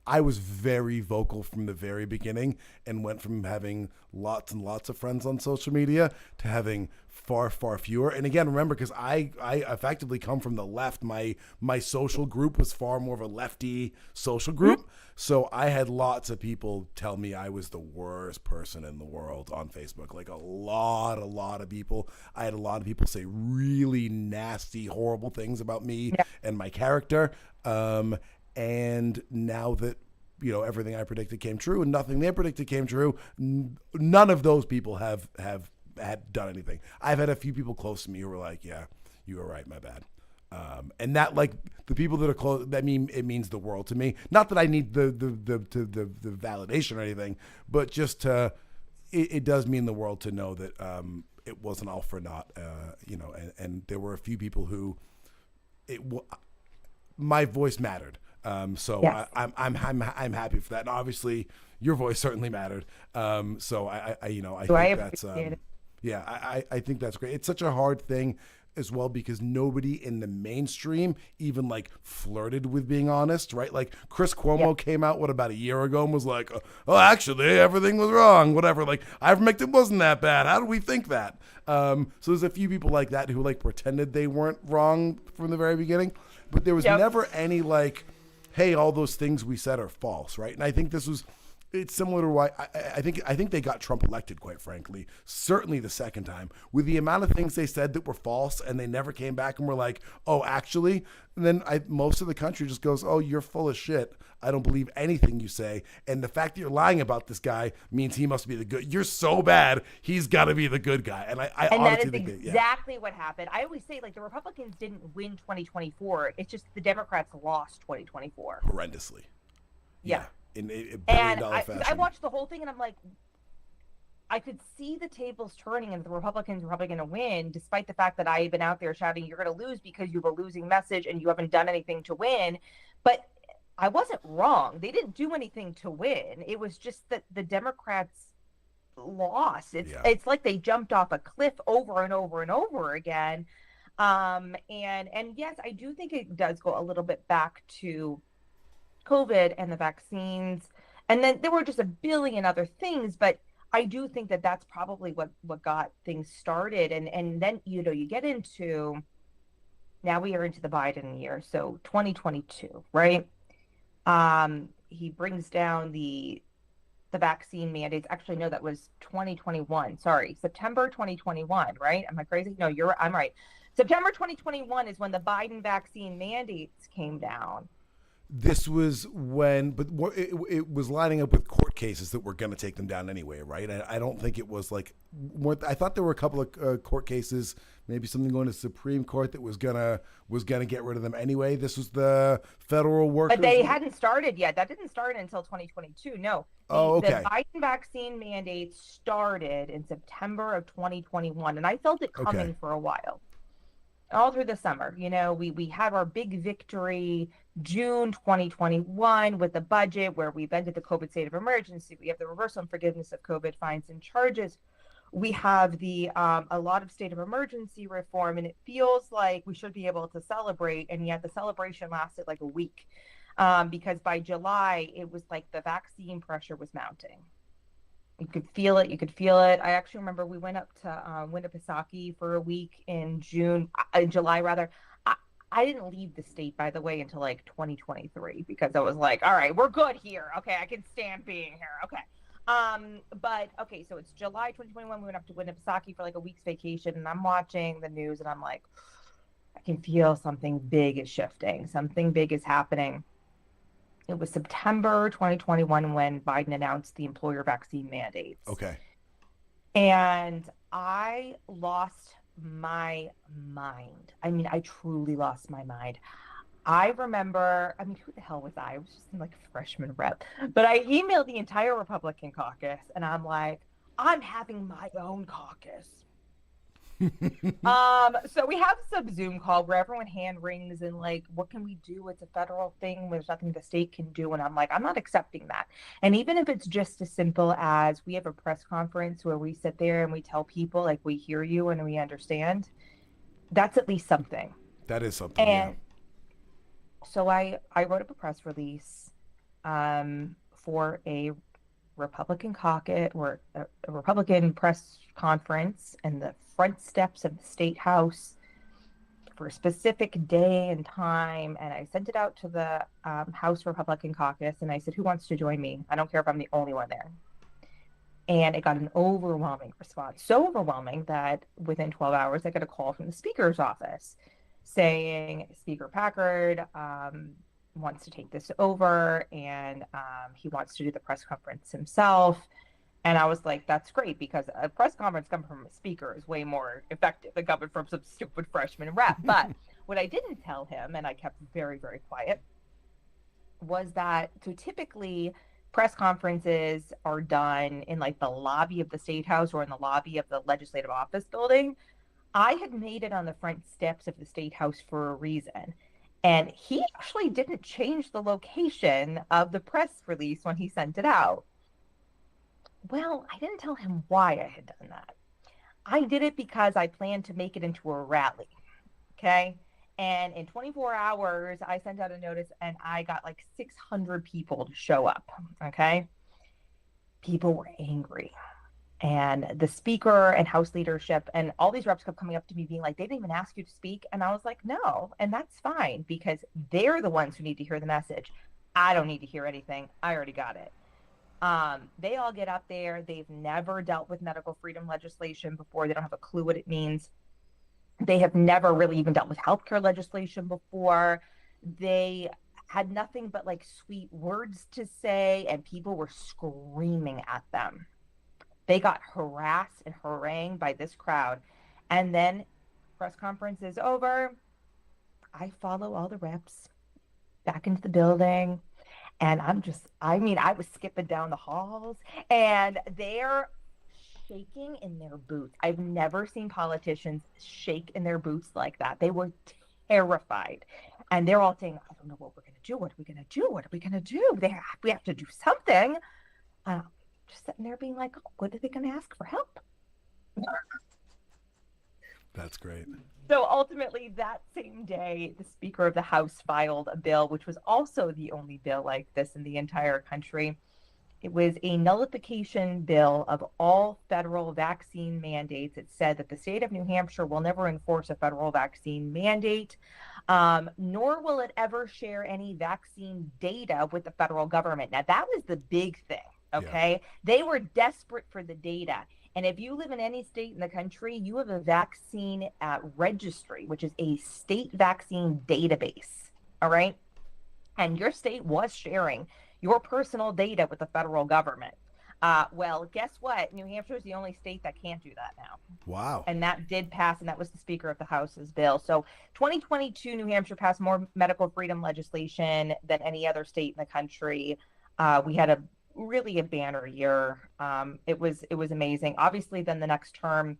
I was very vocal from the very beginning and went from having lots and lots of friends on social media to having far fewer. And again, remember, because I effectively come from the left, my social group was far more of a lefty social group.
Mm-hmm.
So I had lots of people tell me I was the worst person in the world on Facebook. Like a lot of people. I had a lot of people say really nasty, horrible things about me
Yeah.
and my character. And now that everything I predicted came true and nothing they predicted came true, none of those people have had done anything. I've had a few people close to me who were like, "Yeah, you were right, my bad." And that, like, the people that are close, that mean it means the world to me. Not that I need the validation or anything, but just to it does mean the world to know that it wasn't all for naught. And there were a few people who my voice mattered. So
Yes.
I'm happy for that. And obviously, your voice certainly mattered. So I
So I
think that's
appreciate it.
yeah, I think that's great. It's such a hard thing as well because nobody in the mainstream even like flirted with being honest, right? Like Chris Cuomo
Yeah.
came out about a year ago and was like, "Oh, actually, everything was wrong." Whatever. Like ivermectin wasn't that bad. How do we think that? So there's a few people like that who like pretended they weren't wrong from the very beginning, but there was
Yep.
never any like, "Hey, all those things we said are false," right? And I think it's similar to why I think they got Trump elected, quite frankly. Certainly the second time, with the amount of things they said that were false, and they never came back and were like, "Oh, actually." And then most of the country just goes, "Oh, you're full of shit. I don't believe anything you say." And the fact that you're lying about this guy means he must be the good. You're so bad, he's got to be the good guy. And I
And that
honestly
is
think that, yeah,
exactly what happened. I always say, like, the Republicans didn't win 2024. It's just the Democrats lost 2024.
horrendously.
Yeah.
In a billion
And
dollar
I
fashion.
watched the whole thing and I'm like, I could see the tables turning and the Republicans were probably going to win, despite the fact that I had been out there shouting, "You're going to lose because you have a losing message and you haven't done anything to win." But I wasn't wrong. They didn't do anything to win. It was just that the Democrats lost.
Yeah.
It's like they jumped off a cliff over and over and over again. And yes, I do think it does go a little bit back to COVID and the vaccines. And then there were just a billion other things, but I do think that that's probably what got things started. And then, you get into, now we are into the Biden year. So 2022, right? He brings down the vaccine mandates. Actually, no, that was 2021. Sorry, September 2021, right? Am I crazy? No, I'm right. September 2021 is when the Biden vaccine mandates came down.
This was when, but it was lining up with court cases that were going to take them down anyway, right? I don't think it was like, I thought there were a couple of court cases, maybe something going to Supreme Court that was gonna get rid of them anyway. This was the federal workers.
But they hadn't started yet. That didn't start until 2022. No.
Okay.
The Biden vaccine mandates started in September of 2021, and I felt it coming
Okay.
for a while. All through the summer, we had our big victory June 2021 with the budget where we've ended the COVID state of emergency. We have the reversal and forgiveness of COVID fines and charges. We have a lot of state of emergency reform, and it feels like we should be able to celebrate. And yet the celebration lasted like a week, because by July, it was like the vaccine pressure was mounting. You could feel it. You could feel it. I actually remember we went up to Winnipesaukee for a week in July rather. I, I didn't leave the state, by the way, until like 2023 because I was like, all right, we're good here. Okay, I can stand being here. Okay. But okay, so it's July 2021. We went up to Winnipesaukee for like a week's vacation, and I'm watching the news, and I'm like, I can feel something big is shifting. Something big is happening. It was September 2021 when Biden announced the employer vaccine mandates.
Okay.
And I lost my mind. I mean, I truly lost my mind. I remember, I mean, who the hell was I? I was just in like a freshman rep. But I emailed the entire Republican caucus and I'm like, I'm having my own caucus. So we have some Zoom call where everyone hand rings and like, what can we do? It's a federal thing. There's nothing the state can do. And I'm like, I'm not accepting that. And even if it's just as simple as we have a press conference where we sit there and we tell people like we hear you and we understand, that's at least something.
That is something, yeah.
And so I wrote up a press release for a Republican caucus or a Republican press conference in the front steps of the state house for a specific day and time. And I sent it out to the House Republican caucus and I said, who wants to join me? I don't care if I'm the only one there. And it got an overwhelming response, so overwhelming that within 12 hours, I got a call from the speaker's office saying Speaker Packard wants to take this over and he wants to do the press conference himself. And I was like, that's great because a press conference coming from a speaker is way more effective than coming from some stupid freshman rep. But what I didn't tell him, and I kept very, very quiet, was that so typically press conferences are done in like the lobby of the state house or in the lobby of the legislative office building. I had made it on the front steps of the state house for a reason. And he actually didn't change the location of the press release when he sent it out. Well, I didn't tell him why I had done that. I did it because I planned to make it into a rally. Okay. And in 24 hours, I sent out a notice and I got like 600 people to show up. Okay. People were angry. And the speaker and House leadership and all these reps kept coming up to me being like, they didn't even ask you to speak. And I was like, no. And that's fine because they're the ones who need to hear the message. I don't need to hear anything. I already got it. They all get up there. They've never dealt with medical freedom legislation before. They don't have a clue what it means. They have never really even dealt with healthcare legislation before. They had nothing but like sweet words to say, and people were screaming at them. They got harassed and harangued by this crowd. And then press conference is over. I follow all the reps back into the building. And I was skipping down the halls and they're shaking in their boots. I've never seen politicians shake in their boots like that. They were terrified. And they're all saying, I don't know what we're going to do. What are we going to do? What are we going to do? We have to do something. Just sitting there being like, oh, what are they going to ask for help?
That's great.
So ultimately, that same day, the Speaker of the House filed a bill, which was also the only bill like this in the entire country. It was a nullification bill of all federal vaccine mandates. It said that the state of New Hampshire will never enforce a federal vaccine mandate, nor will it ever share any vaccine data with the federal government. Now, that was the big thing. Okay. Yeah. They were desperate for the data. And if you live in any state in the country, you have a vaccine registry, which is a state vaccine database. All right. And your state was sharing your personal data with the federal government. Well, guess what? New Hampshire is the only state that can't do that now.
Wow.
And that did pass, and that was the Speaker of the House's bill. So 2022, New Hampshire passed more medical freedom legislation than any other state in the country. We had a banner year. It was amazing. Obviously, then the next term,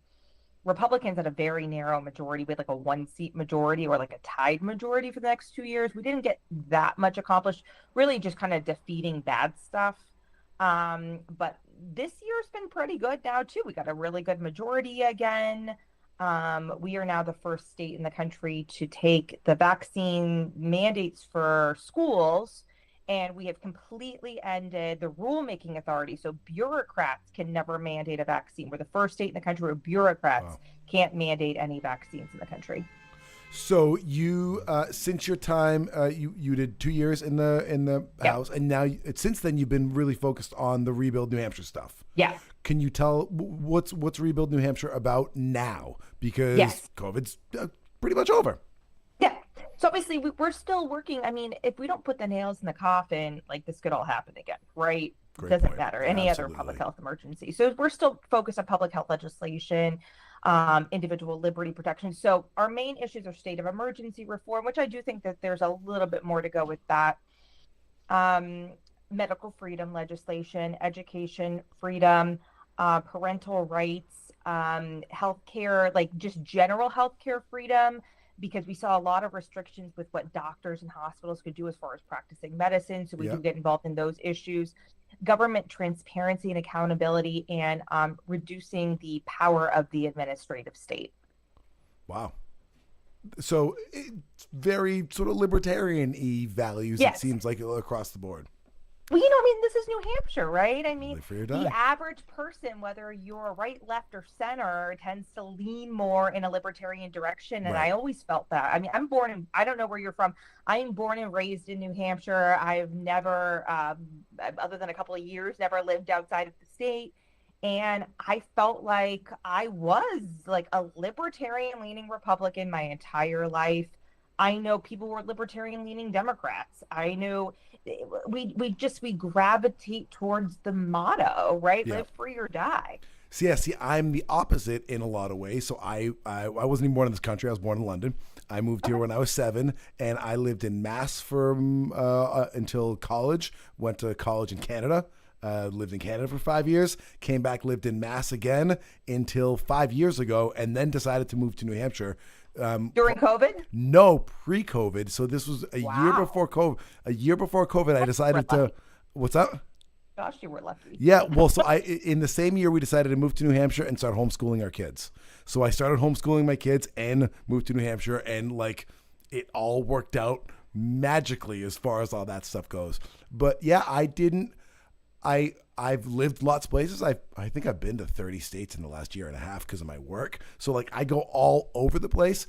Republicans had a very narrow majority with like a 1-seat majority or like a tied majority for the next 2 years. We didn't get that much accomplished, really just kind of defeating bad stuff. But this year's been pretty good now too. We got a really good majority again. We are now the first state in the country to take the vaccine mandates for schools And we have completely ended the rulemaking authority. So bureaucrats can never mandate a vaccine. We're the first state in the country where bureaucrats
Wow.
can't mandate any vaccines in the country.
So you, since your time, you did 2 years in the
Yep.
House, and now since then you've been really focused on the Rebuild New Hampshire stuff.
Yes.
Can you tell what's Rebuild New Hampshire about now? Because
Yes.
COVID's pretty much over.
Yeah. So obviously we're still working. I mean, if we don't put the nails in the coffin, like this could all happen again, right?
Great
Doesn't
point.
matter. Any other
Absolutely.
public health emergency. So we're still focused on public health legislation, individual liberty protection. So our main issues are state of emergency reform, which I do think that there's a little bit more to go with that. Medical freedom legislation, education freedom, parental rights, healthcare, like just general healthcare freedom, because we saw a lot of restrictions with what doctors and hospitals could do as far as practicing medicine. So we do
Yep.
get involved in those issues. Government transparency and accountability, and reducing the power of the administrative state.
Wow. So it's very sort of libertarian-y values, it
Yes.
seems like, across the board.
Well, I mean, this is New Hampshire, right? I mean,
Live free or
the
die.
average person, whether you're right, left, or center, tends to lean more in a libertarian direction. And
Right.
I always felt that. I mean, I don't know where you're from. I'm born and raised in New Hampshire. I've never, other than a couple of years, never lived outside of the state. And I felt like I was like a libertarian leaning Republican my entire life. I know people were libertarian leaning Democrats. I know we gravitate towards the motto, right?
Yeah.
Live free or die.
So yeah, see, I'm the opposite in a lot of ways. So I wasn't even born in this country. I was born in London. I moved here when I was 7, and I lived in Mass for until college. Went to college in Canada. Lived in Canada for 5 years. Came back, lived in Mass again until 5 years ago, and then decided to move to New Hampshire.
During COVID?
No, pre-COVID. So this was a year
Wow.
before COVID. A year before COVID, I decided to.
lucky.
What's that?
Gosh, you were lucky.
Yeah, well, so in the same year we decided to move to New Hampshire and start homeschooling our kids. So I started homeschooling my kids and moved to New Hampshire, and like it all worked out magically as far as all that stuff goes. But yeah, I didn't. I've lived lots of places. I think I've been to 30 states in the last year and a half because of my work. So like I go all over the place.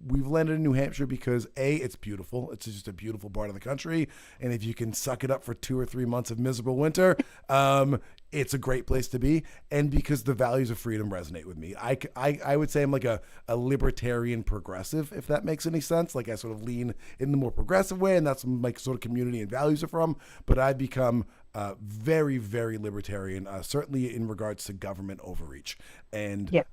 We've landed in New Hampshire because it's beautiful. It's just a beautiful part of the country, and if you can suck it up for 2 or 3 months of miserable winter, it's a great place to be. And because the values of freedom resonate with me, I would say I'm like a libertarian progressive, if that makes any sense. Like I sort of lean in the more progressive way, and that's like sort of community and values are from. But I've become very, very libertarian, certainly in regards to government overreach, and
Yeah.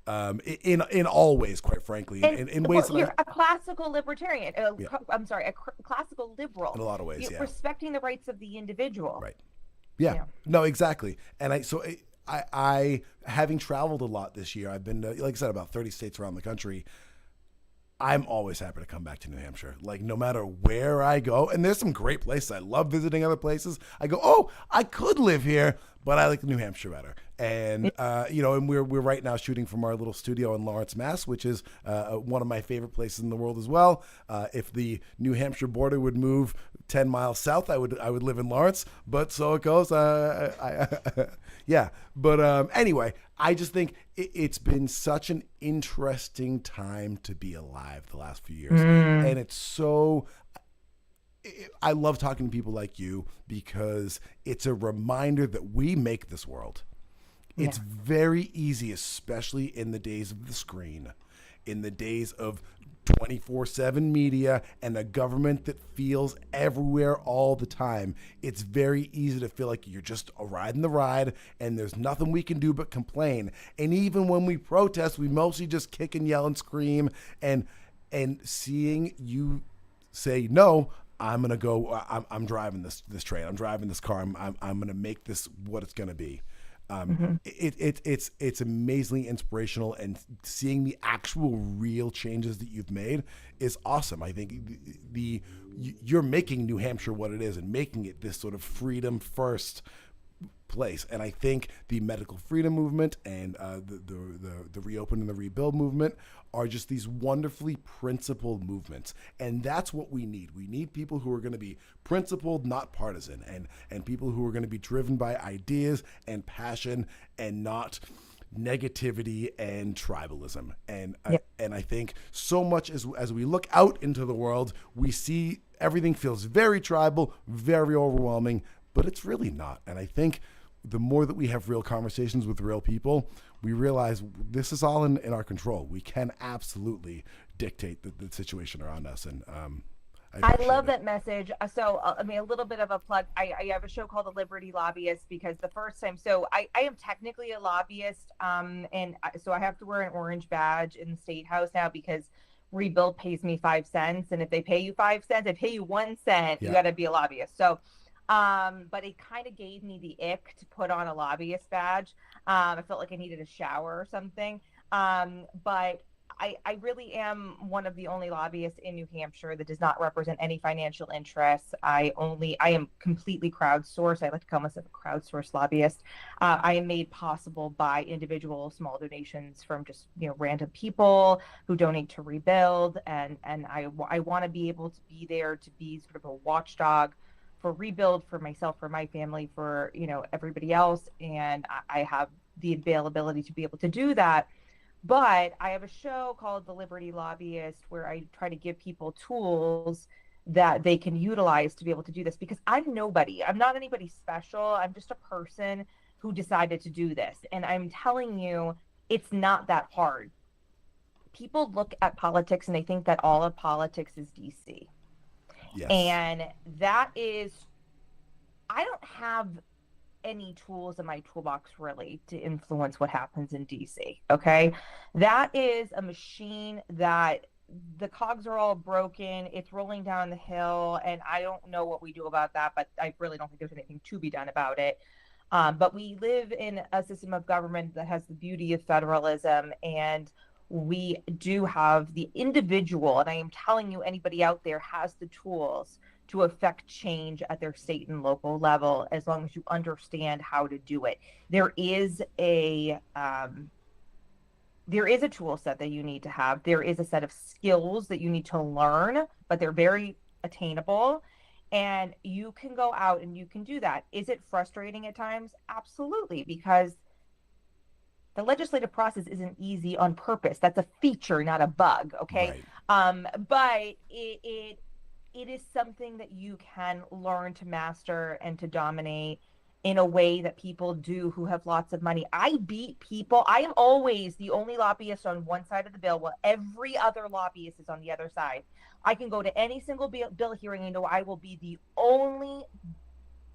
in all ways, quite frankly, in ways that
You're a classical libertarian.
Yeah.
I'm sorry, classical liberal.
in a lot of ways,
You're
yeah,
respecting the rights of the individual.
right, yeah,
Yeah.
no, exactly. And I having traveled a lot this year, I've been to, like I said, about 30 states around the country. I'm always happy to come back to New Hampshire. Like no matter where I go, and there's some great places. I love visiting other places. I go, oh, I could live here, but I like New Hampshire better. And and we're right now shooting from our little studio in Lawrence, Mass, which is one of my favorite places in the world as well. If the New Hampshire border would move 10 miles south, I would live in Lawrence. But so it goes. Yeah. But anyway, I just think it's been such an interesting time to be alive the last few years, and it's so. I love talking to people like you because it's a reminder that we make this world. It's very easy, especially in the days of the screen, in the days of 24/7 media and a government that feels everywhere all the time. It's very easy to feel like you're just riding the ride and there's nothing we can do but complain. And even when we protest, we mostly just kick and yell and scream, and seeing you say no, I'm gonna go. I'm driving this train. I'm driving this car. I'm gonna make this what it's gonna be. It's amazingly inspirational, and seeing the actual real changes that you've made is awesome. I think you're making New Hampshire what it is and making it this sort of freedom first place. And I think the medical freedom movement and the reopen and the rebuild movement are just these wonderfully principled movements. And that's what we need. We need people who are going to be principled, not partisan, and people who are going to be driven by ideas and passion and not negativity and tribalism. And
Yep.
I think so much as we look out into the world, we see everything feels very tribal, very overwhelming, but it's really not. And I think the more that we have real conversations with real people, we realize this is all in our control. We can absolutely dictate the situation around us. And
I love that message. So, I mean, a little bit of a plug. I have a show called The Liberty Lobbyist because the first time, so I am technically a lobbyist, so I have to wear an orange badge in the State House now because Rebuild pays me 5 cents, and if they pay you 5 cents, they pay you 1 cent. You got to be a lobbyist. So, but it kind of gave me the ick to put on a lobbyist badge. I felt like I needed a shower or something. But I really am one of the only lobbyists in New Hampshire that does not represent any financial interests. I am completely crowdsourced. I like to call myself a crowdsourced lobbyist. I am made possible by individual small donations from just random people who donate to Rebuild, and I want to be able to be there to be sort of a watchdog for Rebuild, for myself, for my family, for everybody else, and I have the availability to be able to do that. But I have a show called The Liberty Lobbyist where I try to give people tools that they can utilize to be able to do this, because I'm nobody. I'm not anybody special. I'm just a person who decided to do this. And I'm telling you, it's not that hard. People look at politics and they think that all of politics is DC.
Yes.
And that is, I don't have any tools in my toolbox really to influence what happens in DC. Okay. That is a machine that the cogs are all broken. It's rolling down the hill, and I don't know what we do about that, but I really don't think there's anything to be done about it. But we live in a system of government that has the beauty of federalism, and we do have the individual, and I am telling you, anybody out there has the tools to affect change at their state and local level, as long as you understand how to do it. There is a tool set that you need to have. There is a set of skills that you need to learn, but they're very attainable. And you can go out and you can do that. Is it frustrating at times? Absolutely, because the legislative process isn't easy on purpose. That's a feature, not a bug. Okay.
Right.
But it is something that you can learn to master and to dominate in a way that people do who have lots of money. I beat people. I am always the only lobbyist on one side of the bill while every other lobbyist is on the other side. I can go to any single bill hearing and know I will be the only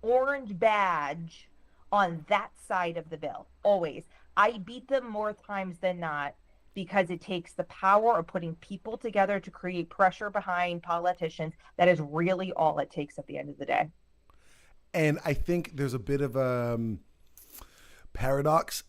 orange badge on that side of the bill. Always. I beat them more times than not, because it takes the power of putting people together to create pressure behind politicians. That is really all it takes at the end of the day.
And I think there's a bit of a paradox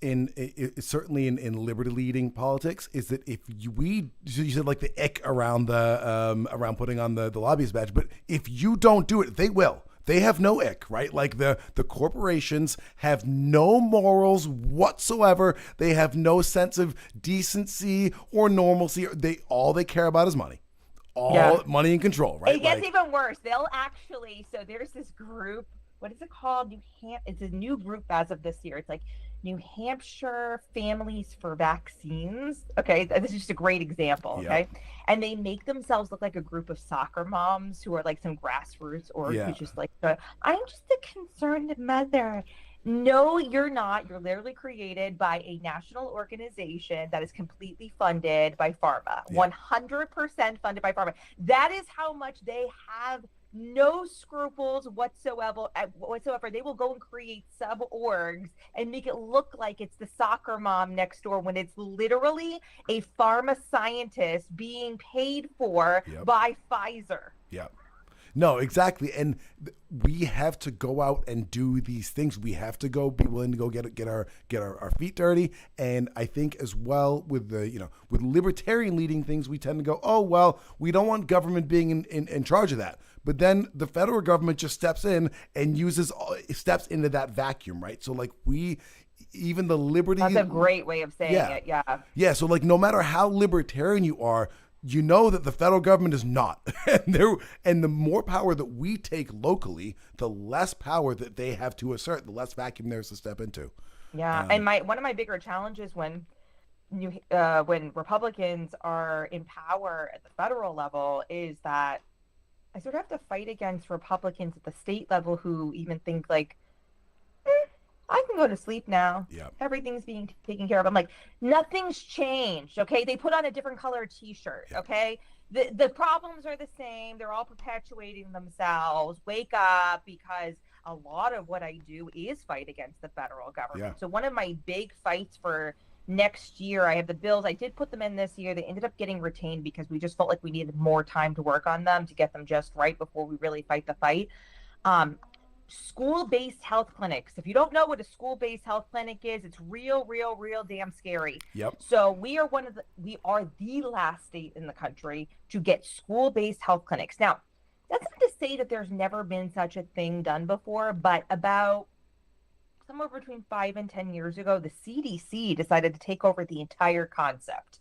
certainly in liberty leading politics, is that if you said like the ick around around putting on the lobbyist badge, but if you don't do it, they will. They have no ick, right? Like the corporations have no morals whatsoever. They have no sense of decency or normalcy. All they care about is money. Money and control, right?
It gets even worse. They'll actually, so there's this group, what is it called? It's a new group as of this year. It's like New Hampshire Families for Vaccines. Okay, this is just a great example. Okay, and they make themselves look like a group of soccer moms who are like some grassroots, or who's just like, I'm just a concerned mother. No, you're not. You're literally created by a national organization that is completely funded by pharma. 100% funded by pharma. That is how much they have. No scruples whatsoever. They will go and create sub-orgs and make it look like it's the soccer mom next door, when it's literally a pharma scientist being paid for by Pfizer.
Yeah. No, exactly. And we have to go out and do these things. We have to be willing to go get our feet dirty. And I think as well with with libertarian leading things, we tend to go, oh, well, we don't want government being in charge of that. But then the federal government just steps in and steps into that vacuum, right? So like even the liberty.
That's a great way of saying it. Yeah.
Yeah. So like no matter how libertarian you are, you know that the federal government is not. And the more power that we take locally, the less power that they have to assert, the less vacuum there is to step into.
Yeah. And one of my bigger challenges when Republicans are in power at the federal level is that I sort of have to fight against Republicans at the state level who even think like, I can go to sleep now.
Yeah.
Everything's being taken care of. I'm like, nothing's changed. Okay. They put on a different color t-shirt.
Yeah.
Okay. The problems are the same. They're all perpetuating themselves. Wake up, because a lot of what I do is fight against the federal government.
Yeah.
So one of my big fights for next year, I have the bills. I did put them in this year. They ended up getting retained because we just felt like we needed more time to work on them to get them just right before we really fight the fight. School-based health clinics. If you don't know what a school-based health clinic is, it's real damn scary.
Yep.
So we are the last state in the country to get school-based health clinics. Now, that's not to say that there's never been such a thing done before, but about somewhere between 5 and 10 years ago, the CDC decided to take over the entire concept.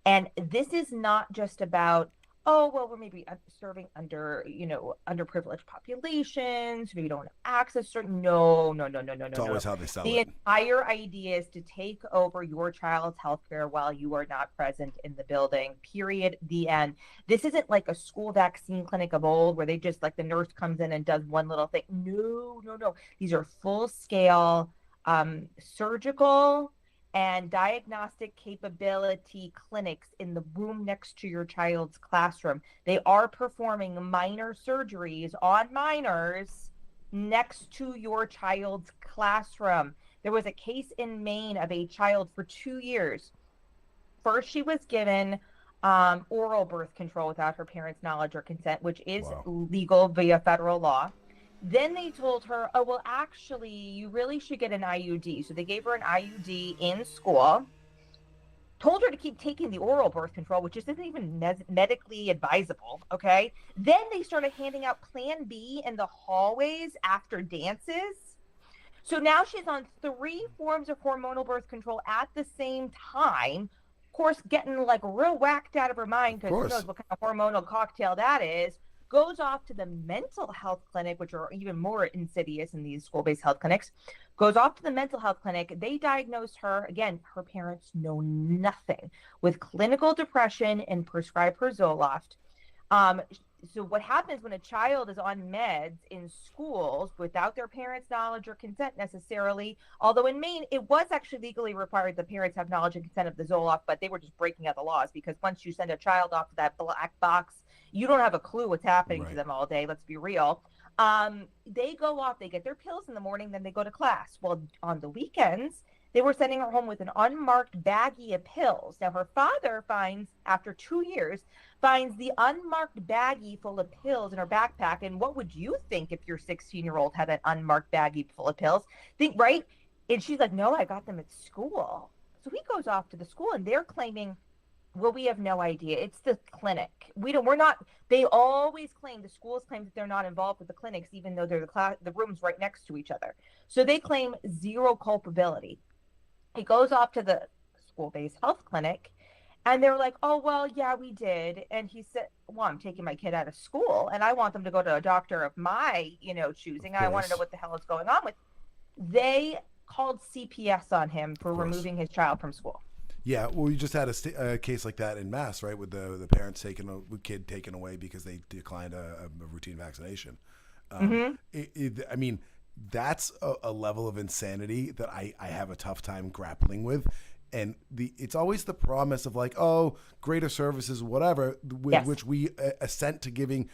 And this is not just about, oh, well, we're maybe serving underprivileged populations, maybe don't have access to no.
It's always how they sell
the
it.
entire idea is to take over your child's healthcare while you are not present in the building, period, the end. This isn't like a school vaccine clinic of old where they just like the nurse comes in and does one little thing. No. These are full-scale surgical and diagnostic capability clinics in the room next to your child's classroom. They are performing minor surgeries on minors next to your child's classroom. There was a case in Maine of a child for 2 years. First, she was given oral birth control without her parents' knowledge or consent, which is legal via federal law. Then they told her, oh, well, actually, you really should get an IUD. So they gave her an IUD in school, told her to keep taking the oral birth control, which isn't even medically advisable, okay? Then they started handing out Plan B in the hallways after dances. So now she's on 3 forms of hormonal birth control at the same time. Of course, getting like real whacked out of her mind because who knows what kind of hormonal cocktail that is. Goes off to the mental health clinic, which are even more insidious in these school-based health clinics, goes off to the mental health clinic. They diagnosed her, again, her parents know nothing, with clinical depression and prescribe her Zoloft. So what happens when a child is on meds in schools without their parents' knowledge or consent necessarily, although in Maine, it was actually legally required the parents have knowledge and consent of the Zoloft, but they were just breaking out the laws because once you send a child off to that black box, you don't have a clue what's happening to them all day. Let's be real. They go off, they get their pills in the morning, then they go to class. Well, on the weekends, they were sending her home with an unmarked baggie of pills. Now, her father after 2 years, finds the unmarked baggie full of pills in her backpack. And what would you think if your 16-year-old had an unmarked baggie full of pills? Think, right? And she's like, no, I got them at school. So he goes off to the school and they're claiming, well, we have no idea. It's the clinic. They always claim, the schools claim that they're not involved with the clinics, even though they're the rooms right next to each other. So they claim zero culpability. He goes off to the school-based health clinic and they're like, oh, well, yeah, we did. And he said, well, I'm taking my kid out of school and I want them to go to a doctor of my, choosing. I want to know what the hell is going on with. They called CPS on him for removing his child from school.
Yeah, well, you just had a case like that in Mass, right, with the parents taking a kid taken away because they declined a routine vaccination. I mean, that's a level of insanity that I have a tough time grappling with. And it's always the promise of like, oh, greater services, whatever, with which we consent to giving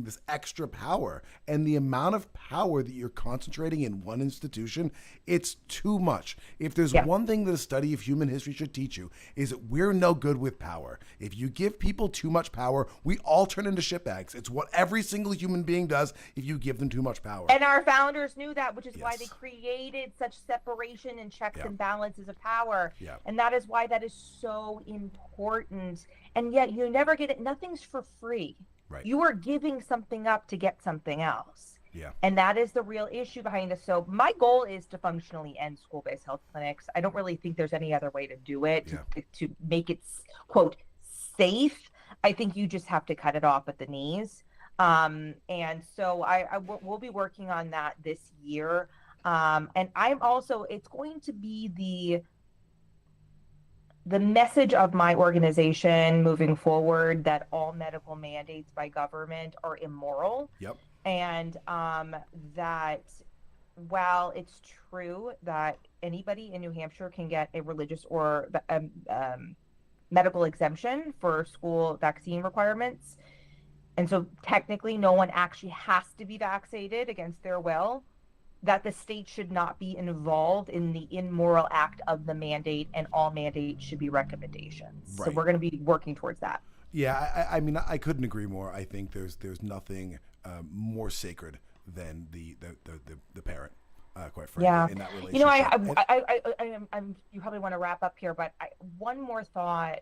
this extra power. And the amount of power that you're concentrating in one institution, it's too much. If there's one thing that a study of human history should teach you, is that we're no good with power. If you give people too much power, we all turn into shitbags. It's what every single human being does if you give them too much power.
And our founders knew that, which is why they created such separation and checks and balances of power.
Yeah.
And that is why that is so important. And yet you never get it. Nothing's for free.
Right.
You are giving something up to get something else.
Yeah.
And that is the real issue behind this. So my goal is to functionally end school-based health clinics. I don't really think there's any other way to do it,
Yeah.
to make it, quote, safe. I think you just have to cut it off at the knees. And so we'll be working on that this year. And I'm also, it's going to be the message of my organization moving forward that all medical mandates by government are immoral.
Yep.
And that while it's true that anybody in New Hampshire can get a religious or medical exemption for school vaccine requirements, and so technically no one actually has to be vaccinated against their will, that the state should not be involved in the immoral act of the mandate, and all mandates should be recommendations.
Right.
So we're going to be working towards that.
Yeah, I mean, I couldn't agree more. I think there's nothing more sacred than the parent, quite frankly,
Yeah.
in that relationship.
You know, I'm you probably want to wrap up here, but one more thought.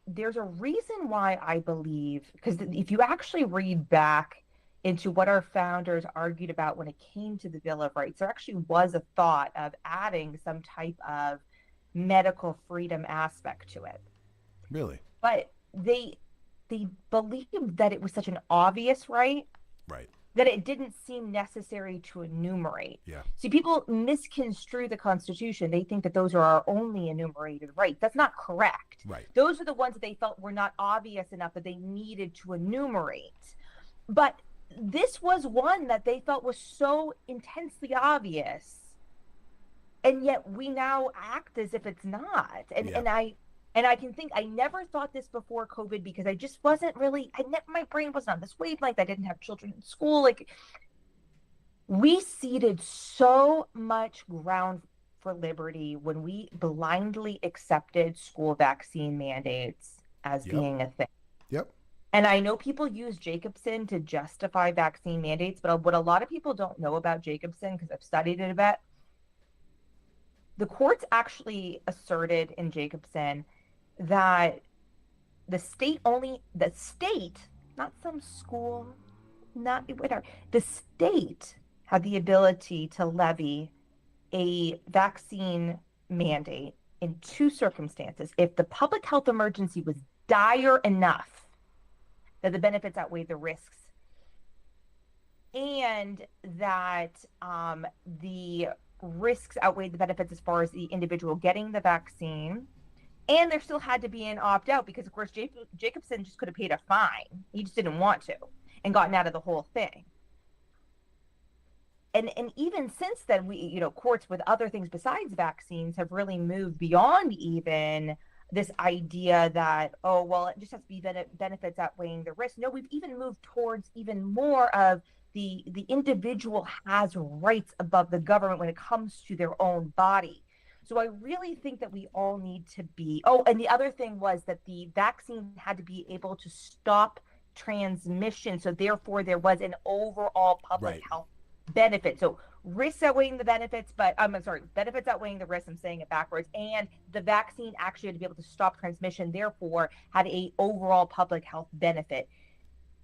There's a reason why I believe, because if you actually read back into what our founders argued about when it came to the Bill of Rights, there actually was a thought of adding some type of medical freedom aspect to it.
Really?
But they believed that it was such an obvious right
Right.
that it didn't seem necessary to enumerate.
Yeah.
See, people misconstrue the Constitution. They think that those are our only enumerated rights. That's not correct.
Right.
Those are the ones that they felt were not obvious enough that they needed to enumerate. But this was one that they felt was so intensely obvious, and yet we now act as if it's not. And I can think, I never thought this before COVID, because I just wasn't really, my brain wasn't on this wavelength. I didn't have children in school. Like, we ceded so much ground for liberty when we blindly accepted school vaccine mandates as being a thing.
Yep.
And I know people use Jacobson to justify vaccine mandates, but what a lot of people don't know about Jacobson, because I've studied it a bit, the courts actually asserted in Jacobson that the state, not some school, not whatever, the state had the ability to levy a vaccine mandate in two circumstances: if the public health emergency was dire enough that the benefits outweigh the risks, and that the risks outweighed the benefits as far as the individual getting the vaccine. And there still had to be an opt-out, because of course Jacobson just could have paid a fine. He just didn't want to, and gotten out of the whole thing. And even since then, courts with other things besides vaccines have really moved beyond even this idea that, oh, well, it just has to be benefits outweighing the risk. No, we've even moved towards even more of the individual has rights above the government when it comes to their own body. So I really think that we all need to be, and the other thing was that the vaccine had to be able to stop transmission. So therefore there was an overall public health benefit. So risks outweighing the benefits, but benefits outweighing the risks, I'm saying it backwards. And the vaccine actually had to be able to stop transmission, therefore had a overall public health benefit.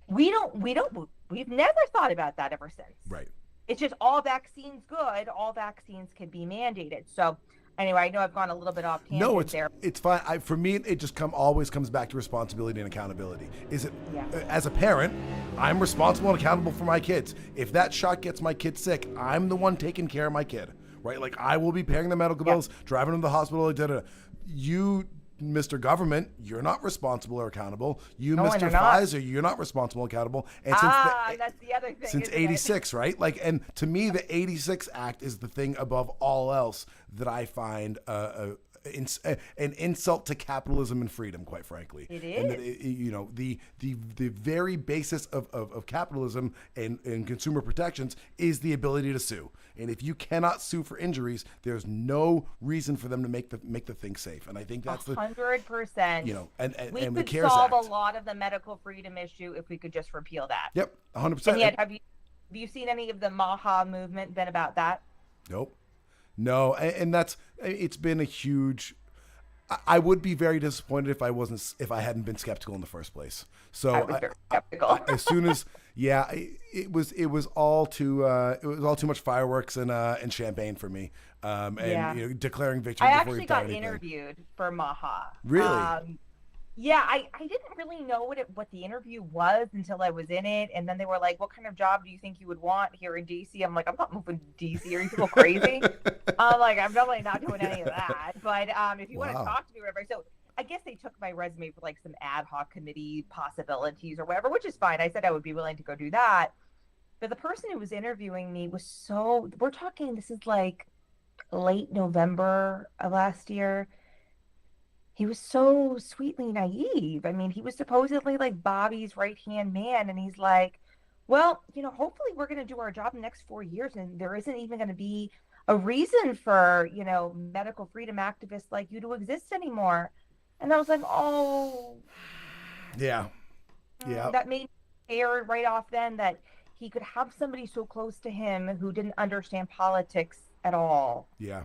We've never thought about that ever since.
Right.
It's just all vaccines good, all vaccines can be mandated. So anyway, I know I've gone a little bit off tangent there.
It's fine. For me, it just always comes back to responsibility and accountability. As a parent, I'm responsible and accountable for my kids. If that shot gets my kid sick, I'm the one taking care of my kid, right? Like, I will be paying the medical bills, driving him to the hospital, You, Mr. Government, you're not responsible or accountable. You, Mr. Pfizer, you're not responsible and accountable. And
that's the other thing.
Since 86, right? Like, and to me, the 86 Act is the thing above all else that I find an insult to capitalism and freedom, quite frankly.
It is.
And the very basis of capitalism and consumer protections is the ability to sue. And if you cannot sue for injuries, there's no reason for them to make the thing safe. And I think that's
100%.
And
we
the
could
CARES
solve
Act.
a lot of the medical freedom issue if we could just repeal that.
Yep, 100%.
And yet, have you seen any of the Maha movement been about that?
Nope. No, and it's been a huge. I would be very disappointed if I hadn't been skeptical in the first place. So
I was very skeptical.
as soon as it was all too much fireworks and champagne for me. And declaring victory.
I
before
actually
you've done
got
anything.
interviewed for Maha.
Really?
Yeah, I didn't really know what the interview was until I was in it, and then they were like, "What kind of job do you think you would want here in DC?" I'm like, "I'm not moving to DC. Are you people crazy?" I'm like, "I'm definitely not doing any of that." But if you want to talk to me, or whatever. So I guess they took my resume for like some ad hoc committee possibilities or whatever, which is fine. I said I would be willing to go do that. But the person who was interviewing me was so. We're talking. This is like late November of last year. He was so sweetly naive. I mean, he was supposedly like Bobby's right-hand man, and he's like, well, hopefully we're going to do our job in the next 4 years, and there isn't even going to be a reason for, medical freedom activists like you to exist anymore. And I was like, oh.
Yeah. Yeah.
That made me scared right off then that he could have somebody so close to him who didn't understand politics at all.
Yeah.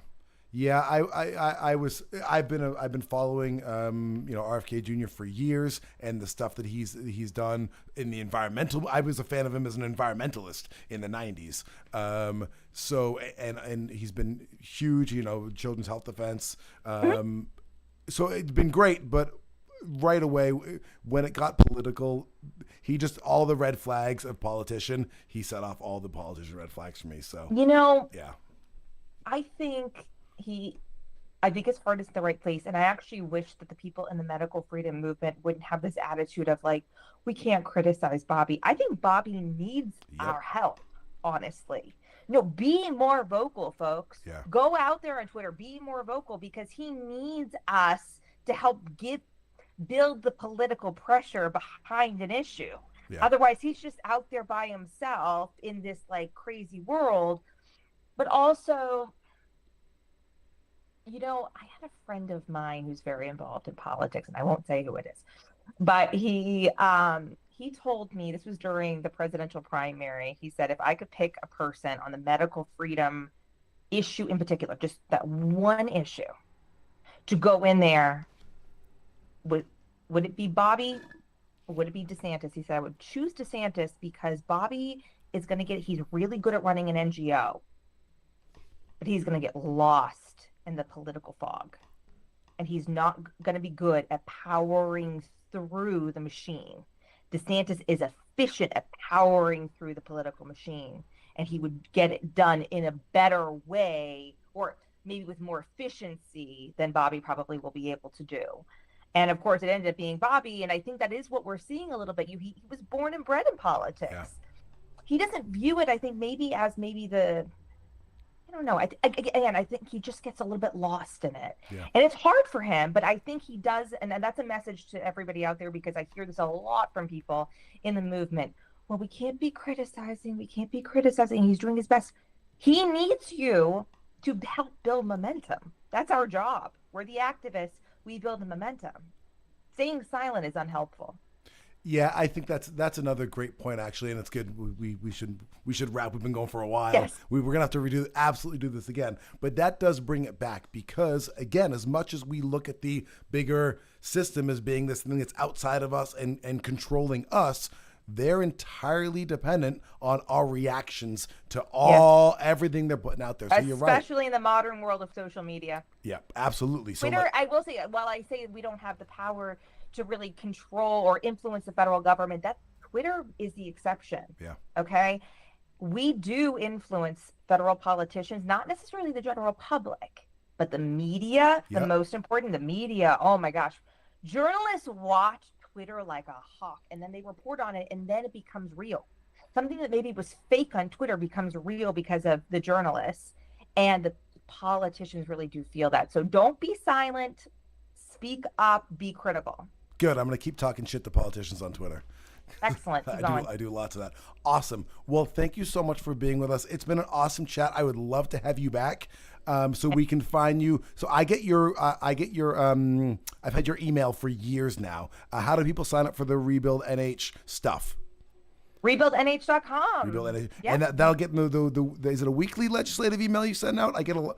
Yeah, I've been following RFK Jr. for years, and the stuff that he's done in the environmental. I was a fan of him as an environmentalist in the 90s. So he's been huge, children's health defense. So it's been great, but right away when it got political, he just all the red flags of politician. He set off all the politician red flags for me. So yeah,
I think his heart is in the right place. And I actually wish that the people in the medical freedom movement wouldn't have this attitude of like, we can't criticize Bobby. I think Bobby needs our help, honestly. Be more vocal, folks.
Yeah.
Go out there on Twitter, be more vocal, because he needs us to help build the political pressure behind an issue.
Yeah.
Otherwise, he's just out there by himself in this like crazy world. But also, I had a friend of mine who's very involved in politics, and I won't say who it is, but he told me, this was during the presidential primary, he said, if I could pick a person on the medical freedom issue in particular, just that one issue, to go in there, would it be Bobby or would it be DeSantis? He said, I would choose DeSantis because Bobby is going to he's really good at running an NGO, but he's going to get lost in the political fog, and he's not going to be good at powering through the machine. DeSantis is efficient at powering through the political machine, and he would get it done in a better way, or maybe with more efficiency than Bobby probably will be able to do. And of course, it ended up being Bobby, and I think that is what we're seeing a little bit. He was born and bred in politics.
Yeah.
He doesn't view it, I think, as I don't know. I think he just gets a little bit lost in it.
Yeah.
And it's hard for him, but I think he does. And that's a message to everybody out there, because I hear this a lot from people in the movement. Well, we can't be criticizing. He's doing his best. He needs you to help build momentum. That's our job. We're the activists. We build the momentum. Staying silent is unhelpful.
Yeah, I think that's another great point, actually, and it's good. We should wrap. We've been going for a while.
Yes.
We're gonna have to absolutely do this again. But that does bring it back, because again, as much as we look at the bigger system as being this thing that's outside of us and controlling us, they're entirely dependent on our reactions to everything they're putting out there. So you're right.
Especially in the modern world of social media.
Yeah, absolutely. So
Twitter, I will say, while I say we don't have the power to really control or influence the federal government, that Twitter is the exception.
Yeah.
Okay. We do influence federal politicians, not necessarily the general public, but the media, the most important, the media. Oh my gosh. Journalists watch Twitter like a hawk, and then they report on it, and then it becomes real. Something that maybe was fake on Twitter becomes real because of the journalists, and the politicians really do feel that. So don't be silent, speak up, be critical.
Good. I'm going to keep talking shit to politicians on Twitter.
Excellent.
I do lots of that. Awesome. Well, thank you so much for being with us. It's been an awesome chat. I would love to have you back, so we can find you. So I've had your email for years now. How do people sign up for the Rebuild NH stuff?
RebuildNH.com.
Rebuild NH.
Yeah.
And that'll get the is it a weekly legislative email you send out? I get a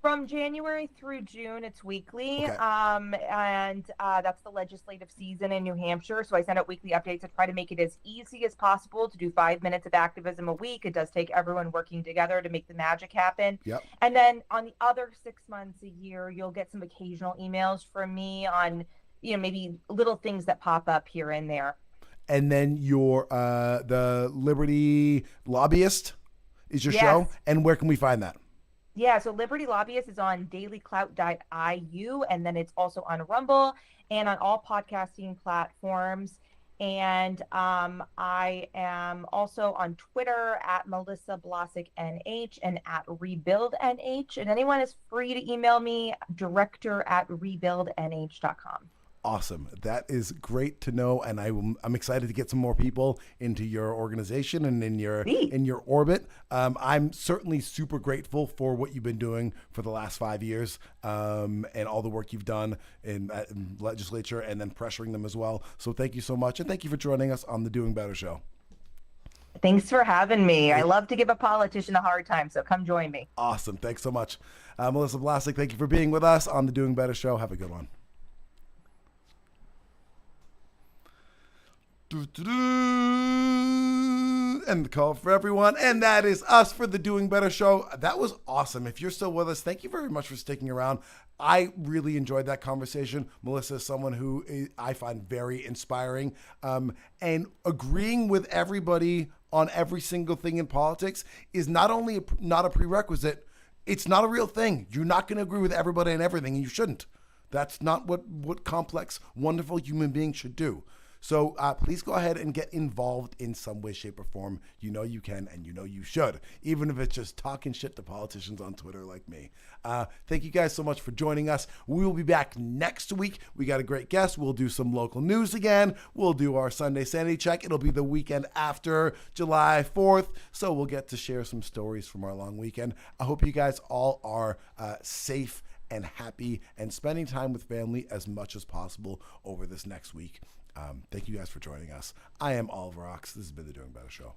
From January through June, it's weekly.
Okay.
And that's the legislative season in New Hampshire. So I send out weekly updates to try to make it as easy as possible to do 5 minutes of activism a week. It does take everyone working together to make the magic happen.
Yep.
And then on the other 6 months a year, you'll get some occasional emails from me on, maybe little things that pop up here and there.
And then your the Liberty Lobbyist is your
Yes.
show. And where can we find that?
Yeah, so Liberty Lobbyist is on dailyclout.iu, and then it's also on Rumble and on all podcasting platforms. And I am also on Twitter at Melissa Blasick NH and at Rebuild NH. And anyone is free to email me, director@rebuildnh.com.
Awesome. That is great to know, and I'm excited to get some more people into your organization and in your orbit. I'm certainly super grateful for what you've been doing for the last 5 years, and all the work you've done in legislature, and then pressuring them as well. So thank you so much, and thank you for joining us on the Doing Better show.
Thanks for having me. I love to give a politician a hard time, so come join me.
Awesome. Thanks so much, Melissa Blasick. Thank you for being with us on the Doing Better show. Have a good one. And the call for everyone, and that is us for the Doing Better show. That was awesome. If you're still with us, thank you very much for sticking around. I really enjoyed that conversation. Melissa is someone who I find very inspiring, and agreeing with everybody on every single thing in politics is not only not a prerequisite, it's not a real thing. You're not going to agree with everybody on everything, and you shouldn't. That's not what complex, wonderful human beings should do. So please go ahead and get involved in some way, shape, or form. You know you can, and you know you should, even if it's just talking shit to politicians on Twitter like me. Thank you guys so much for joining us. We will be back next week. We got a great guest. We'll do some local news again. We'll do our Sunday Sanity Check. It'll be the weekend after July 4th, so we'll get to share some stories from our long weekend. I hope you guys all are safe and happy and spending time with family as much as possible over this next week. Thank you guys for joining us. I am Oliver Ox. This has been the Doing Better show.